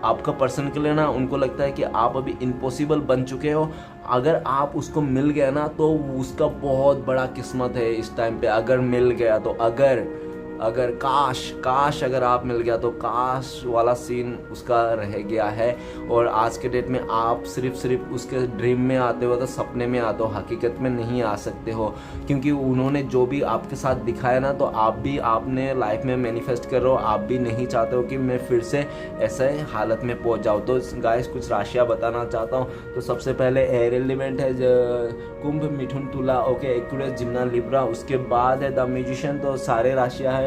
आपका पर्सन के लिए ना उनको लगता है कि आप अभी इम्पॉसिबल बन चुके हो। अगर आप उसको मिल गया ना तो उसका बहुत बड़ा किस्मत है इस टाइम पे, अगर मिल गया तो, अगर काश अगर आप मिल गया तो काश वाला सीन उसका रह गया है। और आज के डेट में आप सिर्फ उसके ड्रीम में आते हो, तो सपने में आते हो, हकीकत में नहीं आ सकते हो, क्योंकि उन्होंने जो भी आपके साथ दिखाया ना, तो आप भी आपने लाइफ में मैनिफेस्ट कर रहे हो, आप भी नहीं चाहते हो कि मैं फिर से ऐसे हालत में पहुंच जाऊँ। तो गाइस कुछ राशियाँ बताना चाहता हूँ। तो सबसे पहले एयर एलिमेंट है कुंभ, मिथुन, तुला, ओके, एक्वेरियस, जिम्ना, लिब्रा। उसके बाद है द म्यूजिशियन, तो सारे राशियाँ है,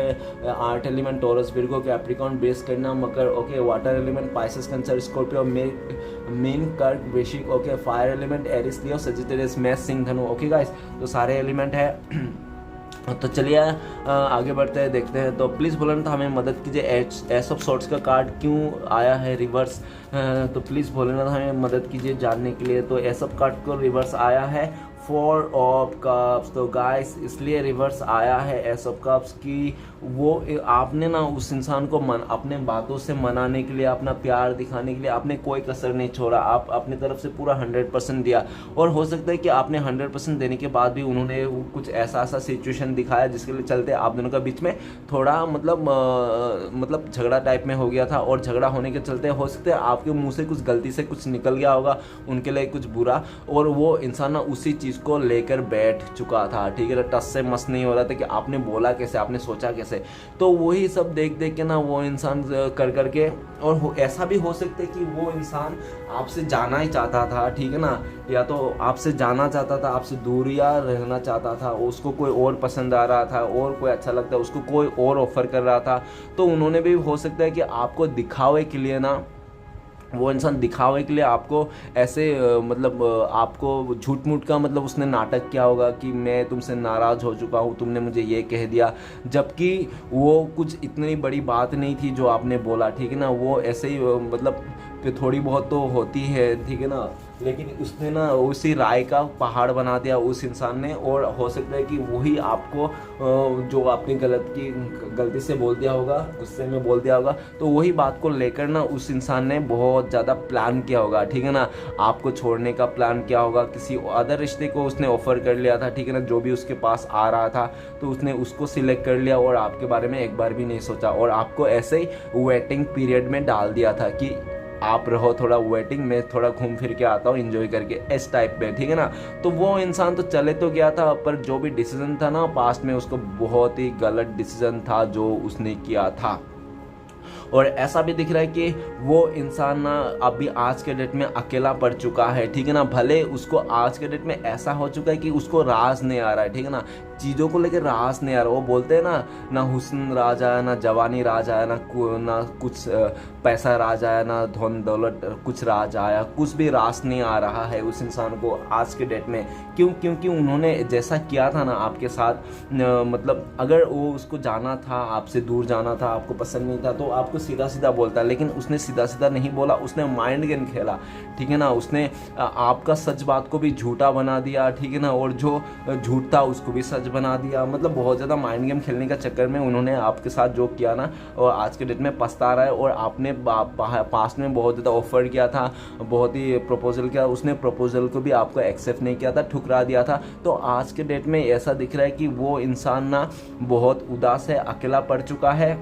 earth element Taurus, Virgo, Capricorn, बेस, Kanya, Makar, okay, water element Pisces, Cancer, Scorpio, Meen, Kark, Vrishchik, okay, fire element Aries, Leo, Sagittarius, Mesh, Singh, धनु। ओके गाइस, तो सारे एलिमेंट है। तो चलिए आगे बढ़ते हैं, देखते हैं। तो प्लीज़ भोलेनाथ हमें मदद कीजिए, एस ऑफ सॉर्ड्स का कार्ड क्यों आया है रिवर्स, तो प्लीज़ भोलेनाथ हमें मदद कीजिए जानने के लिए। तो एस ऑफ कार्ड को रिवर्स आया है 4 ऑफ कप्स। तो गाइस इसलिए रिवर्स आया है एस ऑफ कप्स की वो आपने ना उस इंसान को अपने बातों से मनाने के लिए, अपना प्यार दिखाने के लिए आपने कोई कसर नहीं छोड़ा, आप अपनी तरफ से पूरा 100% दिया। और हो सकता है कि आपने 100% देने के बाद भी उन्होंने कुछ ऐसा सिचुएशन दिखाया जिसके लिए चलते आप दोनों का बीच में थोड़ा मतलब झगड़ा टाइप में हो गया था, और झगड़ा होने के चलते हो सकता है आपके मुंह से कुछ गलती से कुछ निकल गया होगा उनके लिए कुछ बुरा, और वो इंसान ना उसी चीज़ को लेकर बैठ चुका था, ठीक है, टस से मस नहीं हो रहा था कि आपने बोला कैसे, आपने सोचा कैसे। तो वही सब देख देख के ना वो इंसान कर करके, और ऐसा भी हो सकता है कि वो इंसान आपसे जाना ही चाहता था, ठीक है ना, या तो आपसे जाना चाहता था, आपसे दूरिया रहना चाहता था, उसको कोई और पसंद आ रहा था, और कोई अच्छा लगता है उसको कोई और ऑफर कर रहा था। तो उन्होंने भी हो सकता है कि आपको दिखावे के लिए ना, वो इंसान दिखावे के लिए आपको ऐसे आपको झूठ मूठ का उसने नाटक किया होगा कि मैं तुमसे नाराज़ हो चुका हूँ, तुमने मुझे ये कह दिया, जबकि वो कुछ इतनी बड़ी बात नहीं थी जो आपने बोला, ठीक है ना। वो ऐसे ही थोड़ी बहुत तो होती है, ठीक है ना, लेकिन उसने ना उसी राय का पहाड़ बना दिया उस इंसान ने। और हो सकता है कि वही आपको जो आपने गलती से बोल दिया होगा, गुस्से में बोल दिया होगा, तो वही बात को लेकर ना उस इंसान ने बहुत ज़्यादा प्लान किया होगा, ठीक है ना, आपको छोड़ने का प्लान किया होगा, किसी अदर रिश्ते को उसने ऑफर कर लिया था, ठीक है ना, जो भी उसके पास आ रहा था तो उसने उसको सिलेक्ट कर लिया और आपके बारे में एक बार भी नहीं सोचा, और आपको ऐसे ही वेटिंग पीरियड में डाल दिया था कि आप रहो थोड़ा वेटिंग में, थोड़ा घूम फिर के आता हूँ एंजॉय करके, इस टाइप में, ठीक है ना। तो वो इंसान तो चले तो गया था, पर जो भी डिसीजन था ना पास्ट में, उसको बहुत ही गलत डिसीजन था जो उसने किया था। और ऐसा भी दिख रहा है कि वो इंसान ना अभी आज के डेट में अकेला पड़ चुका है, ठीक है ना। भले उसको आज के डेट में ऐसा हो चुका है कि उसको राज नहीं आ रहा है, ठीक है ना, चीज़ों को लेकर राज नहीं आ रहा। वो बोलते हैं ना हुस्न राज आया, ना जवानी राज आया, ना कुछ पैसा राज आया, ना धन दौलत कुछ राज आया, कुछ भी राज नहीं आ रहा है उस इंसान को आज के डेट में। क्योंकि उन्होंने जैसा किया था ना आपके साथ, अगर वो उसको जाना था, आपसे दूर जाना था, आपको पसंद नहीं था, तो आपको सीधा सीधा बोलता, लेकिन उसने सीधा सीधा नहीं बोला, उसने माइंड गेम खेला, ठीक है ना। उसने आपका सच बात को भी झूठा बना दिया, ठीक है ना, और जो झूठ था उसको भी सच बना दिया। बहुत ज़्यादा माइंड गेम खेलने का चक्कर में उन्होंने आपके साथ जो किया ना, और आज के डेट में पछता रहा है। और आपने पास्ट में बहुत ज़्यादा ऑफर किया था, बहुत ही प्रपोजल किया, उसने प्रपोजल को भी आपको एक्सेप्ट नहीं किया था, ठुकरा दिया था। तो आज के डेट में ऐसा दिख रहा है कि वो इंसान ना बहुत उदास है, अकेला पड़ चुका है,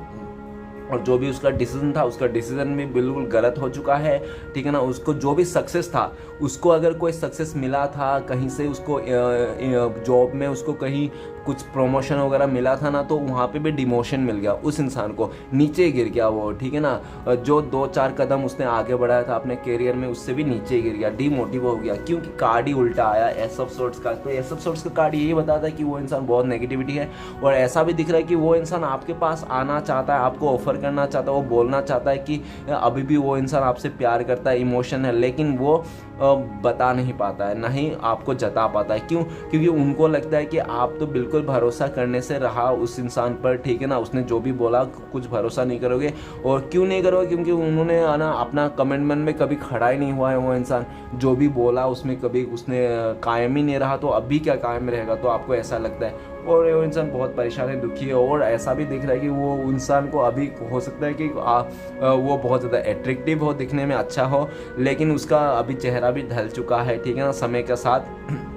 और जो भी उसका डिसीजन था, उसका डिसीजन भी बिल्कुल गलत हो चुका है, ठीक है ना। उसको जो भी सक्सेस था, उसको अगर कोई सक्सेस मिला था कहीं से, उसको जॉब में उसको कहीं कुछ प्रमोशन वगैरह मिला था ना, तो वहाँ पे भी डिमोशन मिल गया उस इंसान को, नीचे गिर गया वो, ठीक है ना। जो 2-4 कदम उसने आगे बढ़ाया था अपने करियर में, उससे भी नीचे गिर गया, डिमोटिव हो गया, क्योंकि कार्ड ही उल्टा आया एस ऑफ सोर्ट्स का। तो एस ऑफ सोर्ट्स का कार्ड यही बताता है कि वो इंसान बहुत नेगेटिविटी है। और ऐसा भी दिख रहा है कि वो इंसान आपके पास आना चाहता है, आपको ऑफर करना चाहता है, वो बोलना चाहता है कि अभी भी वो इंसान आपसे प्यार करता है, इमोशन है, लेकिन वो बता नहीं पाता है, ना ही आपको जता पाता है। क्यों? क्योंकि उनको लगता है कि आप तो बिल्कुल भरोसा करने से रहा उस इंसान पर, ठीक है ना, उसने जो भी बोला कुछ भरोसा नहीं करोगे। और क्यों नहीं करोगे? क्योंकि उन्होंने ना अपना कमिटमेंट में कभी खड़ा ही नहीं हुआ है। वो इंसान जो भी बोला उसमें कभी उसने कायम ही नहीं रहा, तो अभी क्या कायम रहेगा? तो आपको ऐसा लगता है। और वो इंसान बहुत परेशान है, दुखी है। और ऐसा भी दिख रहा है कि वो इंसान को अभी हो सकता है कि वो बहुत ज़्यादा एट्रैक्टिव हो, दिखने में अच्छा हो, लेकिन उसका अभी चेहरा भी ढल चुका है, ठीक है ना, समय के साथ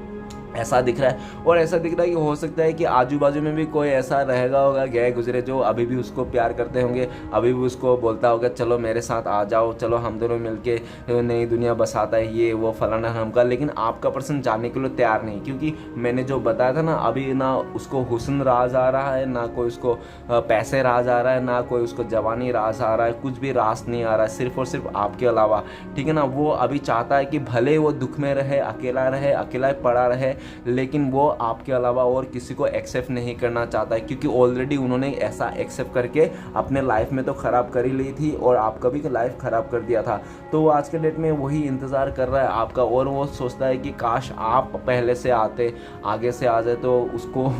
ऐसा दिख रहा है। और ऐसा दिख रहा है कि हो सकता है कि आजू बाजू में भी कोई ऐसा रहेगा होगा गए गुजरे जो अभी भी उसको प्यार करते होंगे, अभी भी उसको बोलता होगा चलो मेरे साथ आ जाओ, चलो हम दोनों मिलके नई दुनिया बसाता है, ये वो फलाना हमका। लेकिन आपका पर्सन जाने के लिए तैयार नहीं, क्योंकि मैंने जो बताया था ना, अभी ना उसको हुस्न राज आ रहा है, ना कोई उसको पैसे राज आ रहा है, ना कोई उसको जवानी राज आ रहा है, कुछ भी राज नहीं आ रहा है, सिर्फ और सिर्फ आपके अलावा, ठीक है ना। वो अभी चाहता है कि भले वो दुख में रहे, अकेला पड़ा रहे, लेकिन वो आपके अलावा और किसी को एक्सेप्ट नहीं करना चाहता है, क्योंकि ऑलरेडी उन्होंने ऐसा एक्सेप्ट करके अपने लाइफ में तो ख़राब कर ही ली थी, और आपका भी लाइफ ख़राब कर दिया था। तो वो आज के डेट में वही इंतज़ार कर रहा है आपका, और वो सोचता है कि काश आप पहले से आते, आगे से आ जाए तो उसको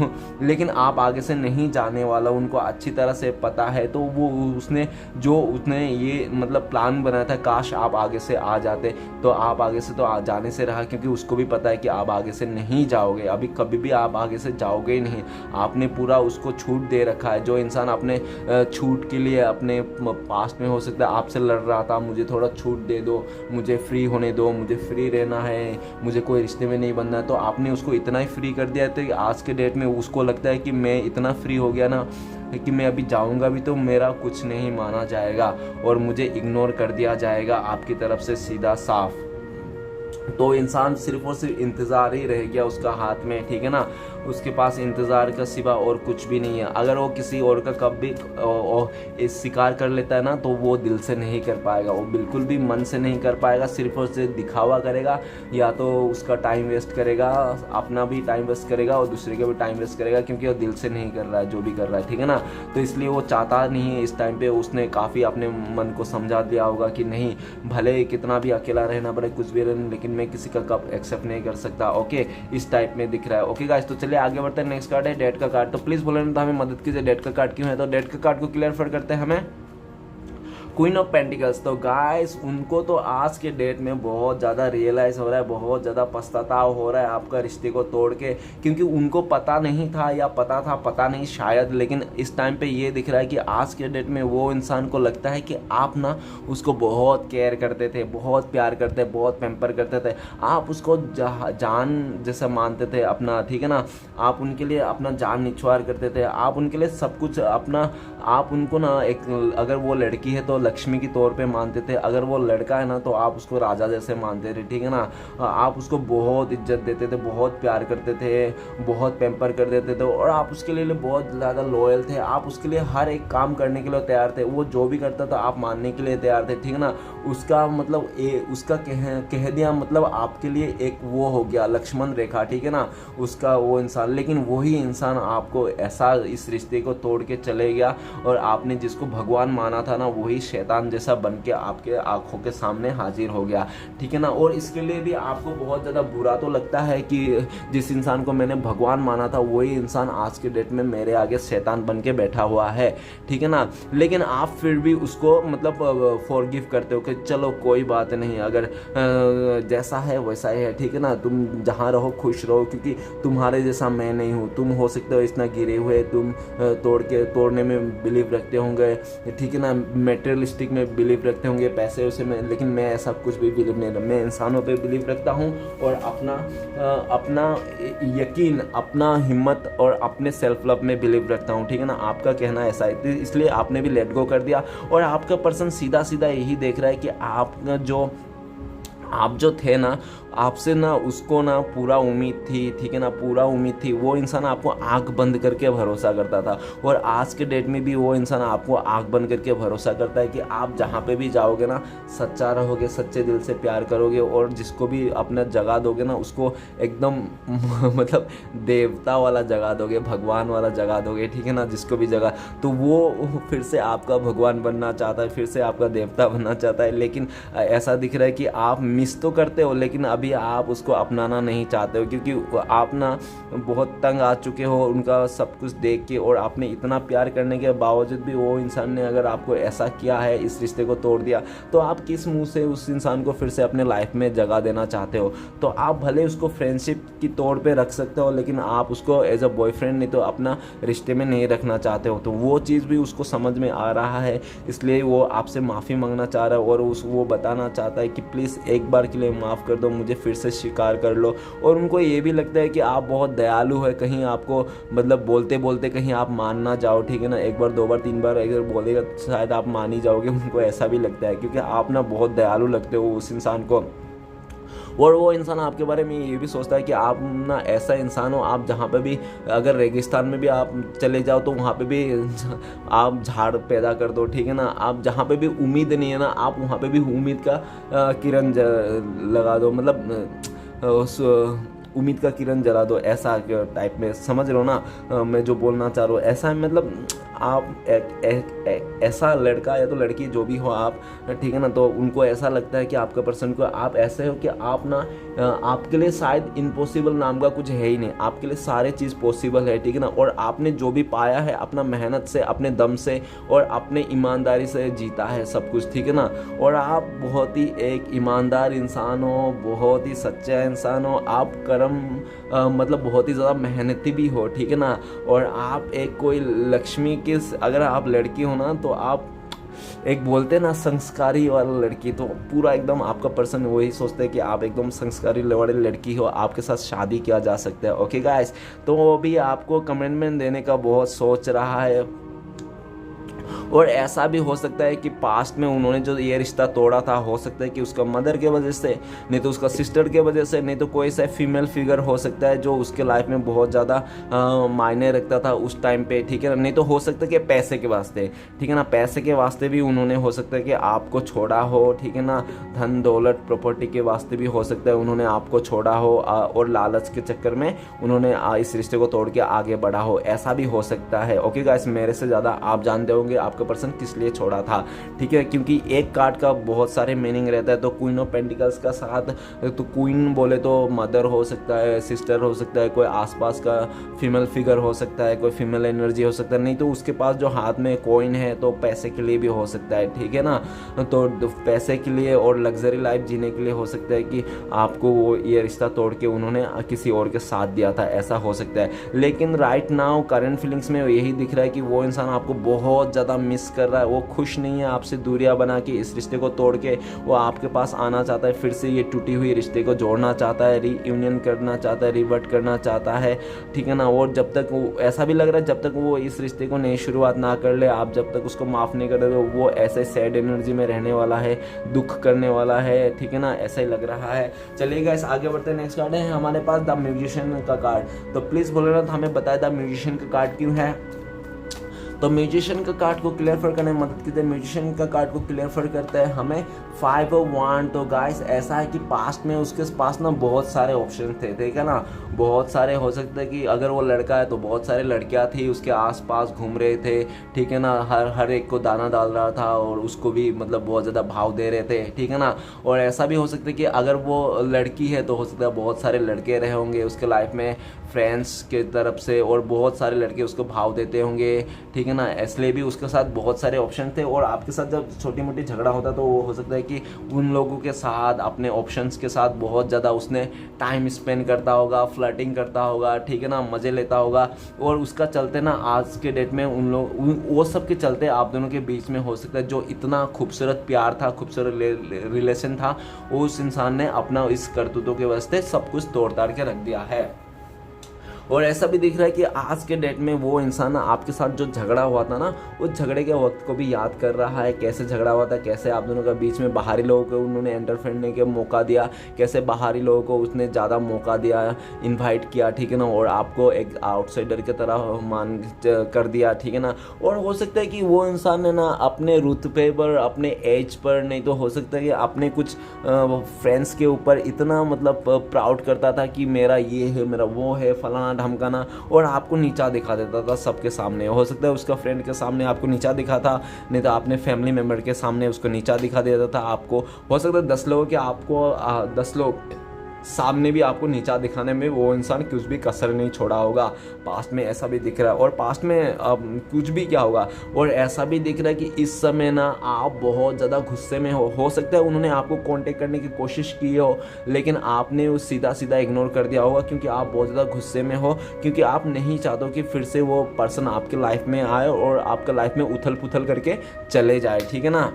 लेकिन आप आगे से नहीं जाने वाला, उनको अच्छी तरह से पता है। तो वो उसने ये प्लान बनाया था, काश आप आगे से आ जाते, तो आप आगे से तो जाने से रहा, क्योंकि उसको भी पता है कि आप आगे से नहीं नहीं जाओगे, अभी कभी भी आप आगे से जाओगे ही नहीं। आपने पूरा उसको छूट दे रखा है। जो इंसान अपने छूट के लिए अपने पास्ट में हो सकता है आपसे लड़ रहा था, मुझे थोड़ा छूट दे दो, मुझे फ्री होने दो, मुझे फ्री रहना है, मुझे कोई रिश्ते में नहीं बनना है, तो आपने उसको इतना ही फ्री कर दिया है तो आज के डेट में उसको लगता है कि मैं इतना फ्री हो गया ना कि मैं अभी जाऊंगा भी तो मेरा कुछ नहीं माना जाएगा और मुझे इग्नोर कर दिया जाएगा आपकी तरफ से सीधा साफ। तो इंसान सिर्फ और सिर्फ इंतज़ार ही रह गया उसका हाथ में, ठीक है ना। उसके पास इंतज़ार का सिवा और कुछ भी नहीं है। अगर वो किसी और का कब भी शिकार कर लेता है ना तो वो दिल से नहीं कर पाएगा, वो बिल्कुल भी मन से नहीं कर पाएगा, सिर्फ और सिर्फ दिखावा करेगा, या तो उसका टाइम वेस्ट करेगा, अपना भी टाइम वेस्ट करेगा और दूसरे का भी टाइम वेस्ट करेगा, क्योंकि वो दिल से नहीं कर रहा है जो भी कर रहा है, ठीक है ना। तो इसलिए वो चाहता नहीं है इस टाइम पे, उसने काफ़ी अपने मन को समझा दिया होगा कि नहीं, भले कितना भी अकेला रहना पड़े, कुछ भी रहना, लेकिन मैं किसी का कप एक्सेप्ट नहीं कर सकता। ओके, इस टाइप में दिख रहा है। ओके गाइस, तो चलिए आगे बढ़ते हैं। नेक्स्ट कार्ड है डेट का कार्ड। तो प्लीज बोले ना तो हमें मदद कीजिए, डेट का कार्ड क्यों है। तो डेट का कार्ड को क्लियर करते हैं हमें क्वीन ऑफ पेंटिकल्स। तो गाइस उनको तो आज के डेट में बहुत ज़्यादा रियलाइज हो रहा है, बहुत ज़्यादा पछतावा हो रहा है आपका रिश्ते को तोड़ के, क्योंकि उनको पता नहीं था या पता था, पता नहीं शायद, लेकिन इस टाइम पे ये दिख रहा है कि आज के डेट में वो इंसान को लगता है कि आप ना उसको बहुत केयर करते थे, बहुत प्यार करते, बहुत पैम्पर करते थे, आप उसको जान जैसा मानते थे अपना, ठीक है ना। आप उनके लिए अपना जान निछावर करते थे, आप उनके लिए सब कुछ अपना, आप उनको ना एक, अगर वो लड़की है तो लक्ष्मी के तौर पे मानते थे, अगर वो लड़का है ना तो आप उसको राजा जैसे मानते थे, ठीक है ना। आप उसको बहुत इज्जत देते थे, बहुत प्यार करते थे, बहुत पैम्पर कर देते थे और आप उसके लिए बहुत ज़्यादा लॉयल थे। आप उसके लिए हर एक काम करने के लिए तैयार थे, वो जो भी करता था आप मानने के लिए तैयार थे, ठीक है ना। उसका मतलब उसका कह दिया मतलब आपके लिए एक वो हो गया लक्ष्मण रेखा, ठीक है ना, उसका वो इंसान। लेकिन वही इंसान आपको ऐसा इस रिश्ते को तोड़ के चले गया और आपने जिसको भगवान माना था ना वही शैतान जैसा बन के आपके आंखों के सामने हाजिर हो गया, ठीक है ना। और इसके लिए भी आपको बहुत ज़्यादा बुरा तो लगता है कि जिस इंसान को मैंने भगवान माना था वही इंसान आज के डेट में मेरे आगे शैतान बन के बैठा हुआ है, ठीक है ना। लेकिन आप फिर भी उसको मतलब फॉरगिव करते हो कि चलो कोई बात नहीं, अगर जैसा है वैसा ही है, ठीक है ना, तुम जहाँ रहो खुश रहो, क्योंकि तुम्हारे जैसा मैं नहीं हूँ। तुम हो सकते हो इतना गिरे हुए, तुम तोड़ने में बिलीव रखते होंगे, ठीक है ना, मेटेरियलिस्टिक में बिलीव रखते होंगे, पैसे उसे में, लेकिन मैं ऐसा कुछ भी बिलीव नहीं रखता। मैं इंसानों पे बिलीव रखता हूँ और अपना यकीन, अपना हिम्मत और अपने सेल्फ लव में बिलीव रखता हूँ, ठीक है ना। आपका कहना ऐसा है, इसलिए आपने भी लेट गो कर दिया और आपका पर्सन सीधा सीधा यही देख रहा है कि आप जो थे ना, आपसे ना उसको ना पूरा उम्मीद थी, ठीक है ना, पूरा उम्मीद थी। वो इंसान आपको आंख बंद करके भरोसा करता था और आज के डेट में भी वो इंसान आपको आंख बंद करके भरोसा करता है कि आप जहाँ पे भी जाओगे ना सच्चा रहोगे, सच्चे दिल से प्यार करोगे और जिसको भी अपना जगह दोगे ना उसको एकदम मतलब देवता वाला जगह दोगे, भगवान वाला जगह दोगे, ठीक है ना, जिसको भी जगह, तो वो फिर से आपका भगवान बनना चाहता है, फिर से आपका देवता बनना चाहता है। लेकिन ऐसा दिख रहा है कि आप मिस तो करते हो लेकिन अभी आप उसको अपनाना नहीं चाहते हो, क्योंकि आप ना बहुत तंग आ चुके हो उनका सब कुछ देख के, और आपने इतना प्यार करने के बावजूद भी वो इंसान ने अगर आपको ऐसा किया है, इस रिश्ते को तोड़ दिया, तो आप किस मुंह से उस इंसान को फिर से अपने लाइफ में जगह देना चाहते हो। तो आप भले उसको फ्रेंडशिप की तौर पे रख सकते हो लेकिन आप उसको एज अ बॉयफ्रेंड नहीं तो अपना रिश्ते में नहीं रखना चाहते हो। तो वो चीज़ भी उसको समझ में आ रहा है, इसलिए वो आपसे माफ़ी मांगना चाह रहा है और वो बताना चाहता है कि प्लीज़ एक बार के लिए माफ़ कर दो, मुझे फिर से स्वीकार कर लो। और उनको ये भी लगता है कि आप बहुत दयालु है, कहीं आपको मतलब बोलते बोलते कहीं आप मान ना जाओ, ठीक है ना, एक बार, दो बार, तीन बार अगर बोलेगा शायद आप मान ही जाओगे, उनको ऐसा भी लगता है, क्योंकि आप ना बहुत दयालु लगते हो उस इंसान को। और वो इंसान आपके बारे में ये भी सोचता है कि आप ना ऐसा इंसान हो, आप जहाँ पे भी, अगर रेगिस्तान में भी आप चले जाओ तो वहाँ पे भी आप झाड़ पैदा कर दो, ठीक है ना। आप जहाँ पे भी उम्मीद नहीं है ना, आप वहाँ पे भी उम्मीद का किरण लगा दो, मतलब उस उम्मीद का किरण जला दो, ऐसा टाइप में, समझ रहे हो ना मैं जो बोलना चाह रहा हूँ। ऐसा मतलब आप ऐसा लड़का या तो लड़की जो भी हो आप, ठीक है ना, तो उनको ऐसा लगता है कि आपका पर्सन को आप ऐसे हो कि आप ना आपके लिए शायद इम्पॉसिबल नाम का कुछ है ही नहीं, आपके लिए सारे चीज़ पॉसिबल है, ठीक है ना। और आपने जो भी पाया है अपना मेहनत से, अपने दम से और अपने ईमानदारी से जीता है सब कुछ, ठीक है ना। और आप बहुत ही एक ईमानदार इंसान हो, बहुत ही सच्चा इंसान हो, आप मतलब बहुत ही ज़्यादा मेहनती भी हो, ठीक है ना। और आप एक कोई लक्ष्मी की, अगर आप लड़की हो ना तो आप एक बोलते हैं ना संस्कारी वाला लड़की, तो पूरा एकदम आपका पर्सन वही सोचते हैं कि आप एकदम संस्कारी वाली लड़की हो, आपके साथ शादी किया जा सकता है। ओके गाइस, तो वो भी आपको कमिटमेंट देने का बहुत सोच रहा है। और ऐसा भी हो सकता है कि पास्ट में उन्होंने जो ये रिश्ता तोड़ा था, हो सकता है कि उसका मदर के वजह से, नहीं तो उसका सिस्टर के वजह से, नहीं तो कोई सा फीमेल फिगर हो सकता है जो उसके लाइफ में बहुत ज़्यादा मायने रखता था उस टाइम पे, ठीक है ना। नहीं तो हो सकता है कि पैसे के वास्ते, ठीक है ना, पैसे के वास्ते भी उन्होंने हो सकता है कि आपको छोड़ा हो, ठीक है ना। धन दौलत प्रॉपर्टी के वास्ते भी हो सकता है उन्होंने आपको छोड़ा हो, और लालच के चक्कर में उन्होंने इस रिश्ते को तोड़ के आगे बढ़ा हो, ऐसा भी हो सकता है। ओके गाइस, मेरे से ज़्यादा आप जानते होंगे आपका पर्सन किस लिए छोड़ा था, ठीक है, क्योंकि एक कार्ड का बहुत सारे मीनिंग रहता है। तो क्वीन ऑफ पेंटिकल्स का साथ, तो क्वीन बोले तो मदर हो सकता है, सिस्टर हो सकता है, कोई आसपास का फीमेल फिगर हो सकता है, कोई फीमेल एनर्जी हो सकता है, नहीं तो उसके पास जो हाथ में कॉइन है तो पैसे के लिए भी हो सकता है, ठीक है ना। तो पैसे के लिए और लग्जरी लाइफ जीने के लिए हो सकता है कि आपको वो ये रिश्ता तोड़ के उन्होंने किसी और के साथ दिया था, ऐसा हो सकता है। लेकिन राइट नाउ करंट फीलिंग्स में यही दिख रहा है कि वो इंसान आपको बहुत ज़्यादा मिस कर रहा है, वो खुश नहीं है आपसे, दूरियां बना के इस रिश्ते को तोड़ के वो आपके पास आना चाहता है, फिर से ये टूटी हुई रिश्ते को जोड़ना चाहता है, रीयूनियन करना चाहता है, रिवर्ट करना चाहता है, ठीक है ना। और जब तक वो, ऐसा भी लग रहा है जब तक वो इस रिश्ते को नई शुरुआत ना कर ले, आप जब तक उसको माफ़ नहीं कर दो, वो ऐसे सैड एनर्जी में रहने वाला है, दुख करने वाला है, ठीक है ना, ऐसा ही लग रहा है। चलिए गाइस आगे बढ़ते हैं। नेक्स्ट कार्ड है हमारे पास द म्यूजिशियन का कार्ड। तो प्लीज़ भोलेनाथ हमें बताए द म्यूजिशियन का कार्ड क्यों है। तो म्यूजिशियन का कार्ड को क्लियरफाई करने में मदद कीजिए। म्यूजिशियन का कार्ड को क्लियरफाई करता है हमें 5 of Wands। तो गाइस ऐसा है कि पास्ट में उसके पास ना बहुत सारे ऑप्शन थे, ठीक है ना, बहुत सारे, हो सकता है कि अगर वो लड़का है तो बहुत सारे लड़कियां थी उसके आसपास घूम रहे थे, ठीक है ना, हर एक को दाना डाल रहा था और उसको भी मतलब बहुत ज़्यादा भाव दे रहे थे, ठीक है ना। और ऐसा भी हो सकता है कि अगर वो लड़की है तो हो सकता है बहुत सारे लड़के रहे होंगे उसके लाइफ में फ्रेंड्स के तरफ से, और बहुत सारे लड़के उसको भाव देते होंगे, ठीक है ना, इसलिए भी उसके साथ बहुत सारे ऑप्शन थे। और आपके साथ जब छोटी मोटी झगड़ा होता तो वो हो सकता है कि उन लोगों के साथ अपने ऑप्शंस के साथ बहुत ज़्यादा उसने टाइम स्पेंड करता होगा, फ्लर्टिंग करता होगा, ठीक है ना, मज़े लेता होगा, और उसका चलते ना आज के डेट में उन लोग वो सब के चलते आप दोनों के बीच में हो सकता है जो इतना खूबसूरत प्यार था, खूबसूरत रिलेशन था, उस इंसान ने अपना इस करतूतों के वास्ते सब कुछ तोड़ ताड़ के रख दिया है। और ऐसा भी दिख रहा है कि आज के डेट में वो इंसान आपके साथ जो झगड़ा हुआ था ना, उस झगड़े के वक्त को भी याद कर रहा है, कैसे झगड़ा हुआ था, कैसे आप दोनों के बीच में बाहरी लोगों को उन्होंने एंटर करने के मौका दिया, कैसे बाहरी लोगों को उसने ज़्यादा मौका दिया, इन्वाइट किया, ठीक है ना, और आपको एक आउटसाइडर की तरह मान कर दिया, ठीक है ना। और हो सकता है कि वो इंसान ने ना अपने रुतबे पर, अपने एज पर, नहीं तो हो सकता है कि अपने कुछ फ्रेंड्स के ऊपर इतना मतलब प्राउड करता था कि मेरा ये है, मेरा वो है, फलाना धमकाना, और आपको नीचा दिखा देता था सबके सामने। हो सकता है उसका फ्रेंड के सामने आपको नीचा दिखा था, नहीं तो आपने फैमिली मेम्बर के सामने उसको नीचा दिखा देता था। आपको हो सकता है 10 लोगों के आपको 10 लोग सामने भी आपको नीचा दिखाने में वो इंसान कुछ भी कसर नहीं छोड़ा होगा। पास्ट में ऐसा भी दिख रहा है, और पास्ट में कुछ भी क्या होगा, और ऐसा भी दिख रहा है कि इस समय ना आप बहुत ज़्यादा गुस्से में हो सकता है उन्होंने आपको कांटेक्ट करने की कोशिश की हो, लेकिन आपने उस सीधा सीधा इग्नोर कर दिया होगा, क्योंकि आप बहुत ज़्यादा गुस्से में हो, क्योंकि आप नहीं चाहते हो कि फिर से वो पर्सन आपके लाइफ में आए और आपके लाइफ में उथल पुथल करके चले जाए, ठीक है ना।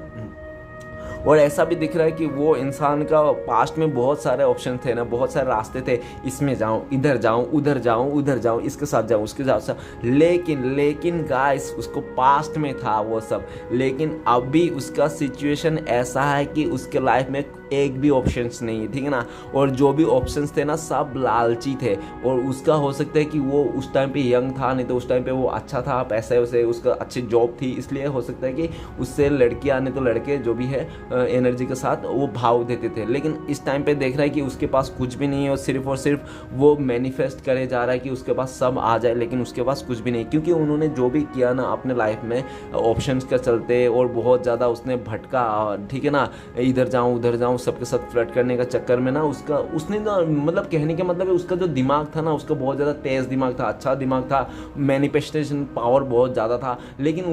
और ऐसा भी दिख रहा है कि वो इंसान का पास्ट में बहुत सारे ऑप्शन थे ना, बहुत सारे रास्ते थे, इसमें जाऊं, इधर जाऊं, उधर जाऊं, उधर जाऊं, इसके साथ जाऊं, उसके साथ, लेकिन गाइस उसको पास्ट में था वो सब, लेकिन अभी उसका सिचुएशन ऐसा है कि उसके लाइफ में एक भी ऑप्शंस नहीं है, ठीक है ना। और जो भी ऑप्शंस थे ना सब लालची थे, और उसका हो सकता है कि वो उस टाइम पे यंग था, नहीं तो उस टाइम पे वो अच्छा था, पैसे उसे उसका अच्छी जॉब थी, इसलिए हो सकता है कि उससे लड़कियां नहीं तो लड़के जो भी है एनर्जी के साथ वो भाव देते थे। लेकिन इस टाइम पे देख रहा है कि उसके पास कुछ भी नहीं है, और सिर्फ वो मैनिफेस्ट करे जा रहा है कि उसके पास सब आ जाए, लेकिन उसके पास कुछ भी नहीं, क्योंकि उन्होंने जो भी किया ना अपने लाइफ में ऑप्शंस के चलते, और बहुत ज़्यादा उसने भटका, ठीक है ना, इधर जाऊँ उधर जाऊँ, सबके साथ फ्लर्ट करने का चक्कर में ना उसने ना, मतलब कहने का मतलब है उसका जो दिमाग था ना, उसका बहुत ज़्यादा तेज़ दिमाग था, अच्छा दिमाग था, मैनिफेस्टेशन पावर बहुत ज़्यादा था। लेकिन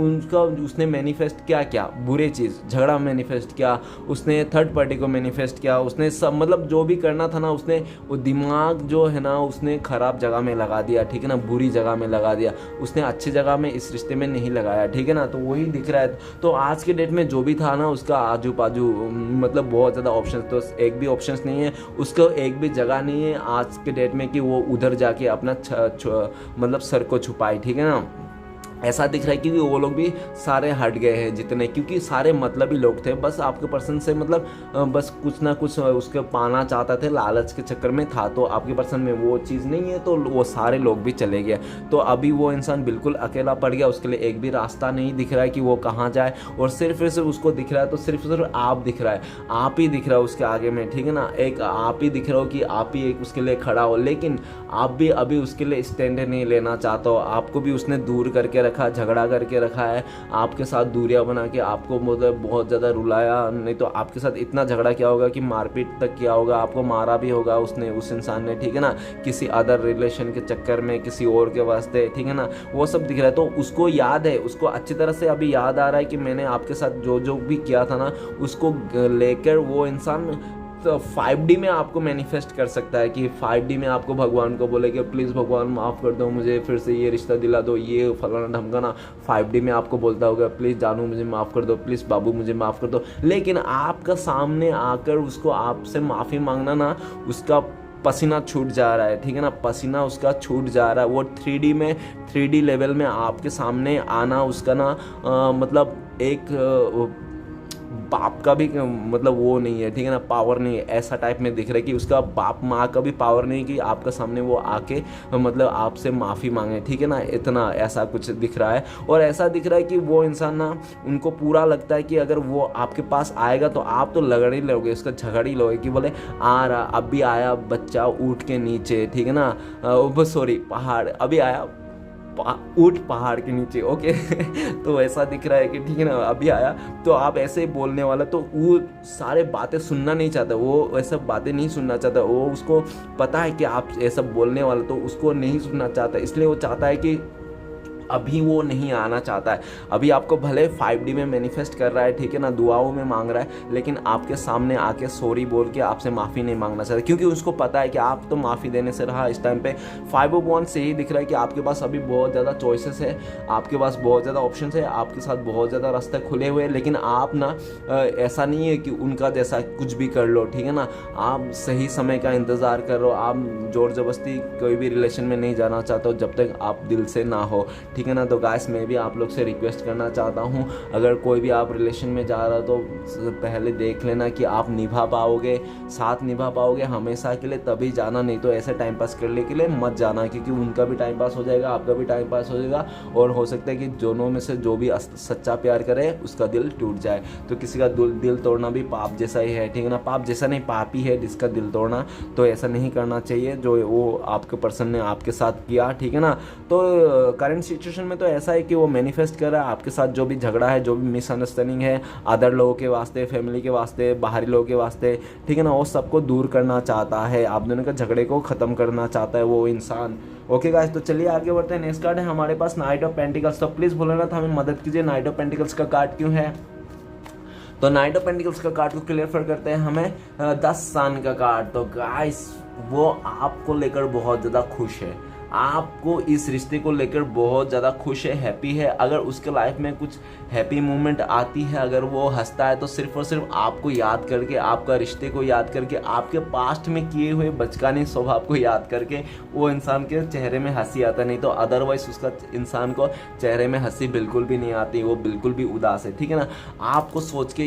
उसने मैनिफेस्ट क्या किया, बुरे चीज़, झगड़ा मैनिफेस्ट किया, उसने थर्ड पार्टी को मैनिफेस्ट किया, उसने सब मतलब जो भी करना था ना, उसने वो दिमाग जो है ना उसने ख़राब जगह में लगा दिया, ठीक है ना, बुरी जगह में लगा दिया, उसने अच्छी जगह में इस रिश्ते में नहीं लगाया, ठीक है ना। तो वही दिख रहा है। तो आज के डेट में जो भी था ना उसका आजू बाजू मतलब बहुत ज़्यादा ऑप्शन, तो एक भी ऑप्शंस नहीं है, उसको एक भी जगह नहीं है आज के डेट में कि वो उधर जाके अपना मतलब सर को छुपाए, ठीक है ना। ऐसा दिख रहा है कि वो लोग भी सारे हट गए हैं जितने, क्योंकि सारे मतलबी लोग थे, बस आपके पर्सन से मतलब बस कुछ ना कुछ उसके पाना चाहता थे, लालच के चक्कर में था। तो आपके पर्सन में वो चीज़ नहीं है, तो वो सारे लोग भी चले गए। तो अभी वो इंसान बिल्कुल अकेला पड़ गया, उसके लिए एक भी रास्ता नहीं दिख रहा है कि वो कहाँ जाए, और सिर्फ उसको दिख रहा है तो सिर्फ आप दिख रहा है, आप ही दिख रहा है उसके आगे में, ठीक है ना। एक आप ही दिख रहा हो कि आप ही एक उसके लिए खड़ा हो, लेकिन आप भी अभी उसके लिए स्टैंड नहीं लेना चाहते हो, आपको भी उसने दूर करके रखा, झगड़ा करके रखा है, आपके साथ दूरियां बना के आपको मतलब बहुत ज़्यादा रुलाया, नहीं तो आपके साथ इतना झगड़ा किया होगा कि मारपीट तक किया होगा, आपको मारा भी होगा उसने, उस इंसान ने, ठीक है ना, किसी अदर रिलेशन के चक्कर में, किसी और के वास्ते, ठीक है ना। वो सब दिख रहा है। तो उसको याद है, उसको अच्छी तरह से अभी याद आ रहा है कि मैंने आपके साथ जो जो भी किया था ना, उसको लेकर वो इंसान तो 5D में आपको मैनिफेस्ट कर सकता है कि 5D में आपको भगवान को बोले कि प्लीज़ भगवान माफ़ कर दो मुझे, फिर से ये रिश्ता दिला दो, ये फलाना ढमकाना, 5D में आपको बोलता होगा प्लीज़ जानू मुझे माफ़ कर दो, प्लीज़ बाबू मुझे माफ़ कर दो। लेकिन आपका सामने आकर उसको आपसे माफ़ी मांगना ना, उसका पसीना छूट जा रहा है, ठीक है ना, पसीना उसका छूट जा रहा है। वो 3D में 3D लेवल में आपके सामने आना उसका ना मतलब एक बाप का भी मतलब वो नहीं है, ठीक है ना, पावर नहीं है, ऐसा टाइप में दिख रहा है कि उसका बाप माँ का भी पावर नहीं कि आपका सामने वो आके मतलब आपसे माफ़ी मांगे, ठीक है ना, इतना ऐसा कुछ दिख रहा है। और ऐसा दिख रहा है कि वो इंसान ना, उनको पूरा लगता है कि अगर वो आपके पास आएगा तो आप तो लगड़ ही लोगे, उसका झगड़ ही लोगे कि बोले आ रहा, अभी आया बच्चा ऊँट के नीचे, ठीक है ना, सॉरी पहाड़, अभी आया ऊँट पहाड़ के नीचे, ओके तो ऐसा दिख रहा है कि ठीक है ना, अभी आया, तो आप ऐसे ही बोलने वाला, तो वो सारे बातें सुनना नहीं चाहता, वो ऐसा बातें नहीं सुनना चाहता, वो उसको पता है कि आप ऐसा बोलने वाला, तो उसको नहीं सुनना चाहता, इसलिए वो चाहता है कि अभी वो नहीं आना चाहता है। अभी आपको भले 5D में मैनिफेस्ट कर रहा है, ठीक है ना, दुआओं में मांग रहा है, लेकिन आपके सामने आके सॉरी बोल के आपसे माफ़ी नहीं मांगना चाहता, क्योंकि उसको पता है कि आप तो माफ़ी देने से रहा। इस टाइम पे 5 ऑफ वांड्स से ही दिख रहा है कि आपके पास अभी बहुत ज़्यादा चॉइसेस है, आपके पास बहुत ज़्यादा ऑप्शन है, आपके साथ बहुत ज़्यादा रास्ते खुले हुए हैं, लेकिन आप ना ऐसा नहीं है कि उनका जैसा कुछ भी कर लो, ठीक है ना, आप सही समय का इंतज़ार करो, आप जोर ज़बरदस्ती कोई भी रिलेशन में नहीं जाना चाहते हो जब तक आप दिल से ना हो, ठीक है ना। तो गाइस मैं भी आप लोग से रिक्वेस्ट करना चाहता हूँ, अगर कोई भी आप रिलेशन में जा रहा हो तो पहले देख लेना कि आप निभा पाओगे, साथ निभा पाओगे हमेशा के लिए, तभी जाना, नहीं तो ऐसे टाइम पास करने के लिए मत जाना, क्योंकि उनका भी टाइम पास हो जाएगा, आपका भी टाइम पास हो जाएगा, और हो सकता है कि दोनों में से जो भी सच्चा प्यार करे उसका दिल टूट जाए। तो किसी का दिल तोड़ना भी पाप जैसा ही है, ठीक है ना, पाप जैसा नहीं, पाप ही है जिसका दिल तोड़ना, तो ऐसा नहीं करना चाहिए जो वो आपके पर्सन ने आपके साथ किया, ठीक है ना। तो करंट सिचुएशन में तो ऐसा है कि वो मैनिफेस्ट कर रहा है आपके साथ जो भी झगड़ा है, जो भी मिसअंडरस्टैंडिंग है अदर लोगों के वास्ते, फैमिली के वास्ते, बाहरी लोगों के वास्ते, ठीक है ना, वो सबको दूर करना चाहता है, आप दोनों के झगड़े को ख़त्म करना चाहता है वो इंसान। ओके गाइस, तो चलिए आगे बढ़ते हैं। नेक्स्ट कार्ड है हमारे पास नाइट ऑफ पेंटिकल्स। तो प्लीज़ भूलना था, हमें मदद कीजिए, नाइट ऑफ पेंटिकल्स का कार्ड क्यों है। तो नाइट ऑफ पेंटिकल्स का कार्ड को क्लियर करते हैं हमें 10 सन का कार्ड। तो गाइस वो आपको लेकर बहुत ज़्यादा खुश है, आपको इस रिश्ते को लेकर बहुत ज़्यादा खुश है, हैप्पी है। अगर उसके लाइफ में कुछ हैप्पी मोमेंट आती है, अगर वो हंसता है, तो सिर्फ और सिर्फ आपको याद करके, आपका रिश्ते को याद करके, आपके पास्ट में किए हुए बचकाने स्वभाव को याद करके वो इंसान के चेहरे में हंसी आता, नहीं तो अदरवाइज उसका इंसान को चेहरे में हंसी बिल्कुल भी नहीं आती, वो बिल्कुल भी उदास है, ठीक है ना। आपको सोच के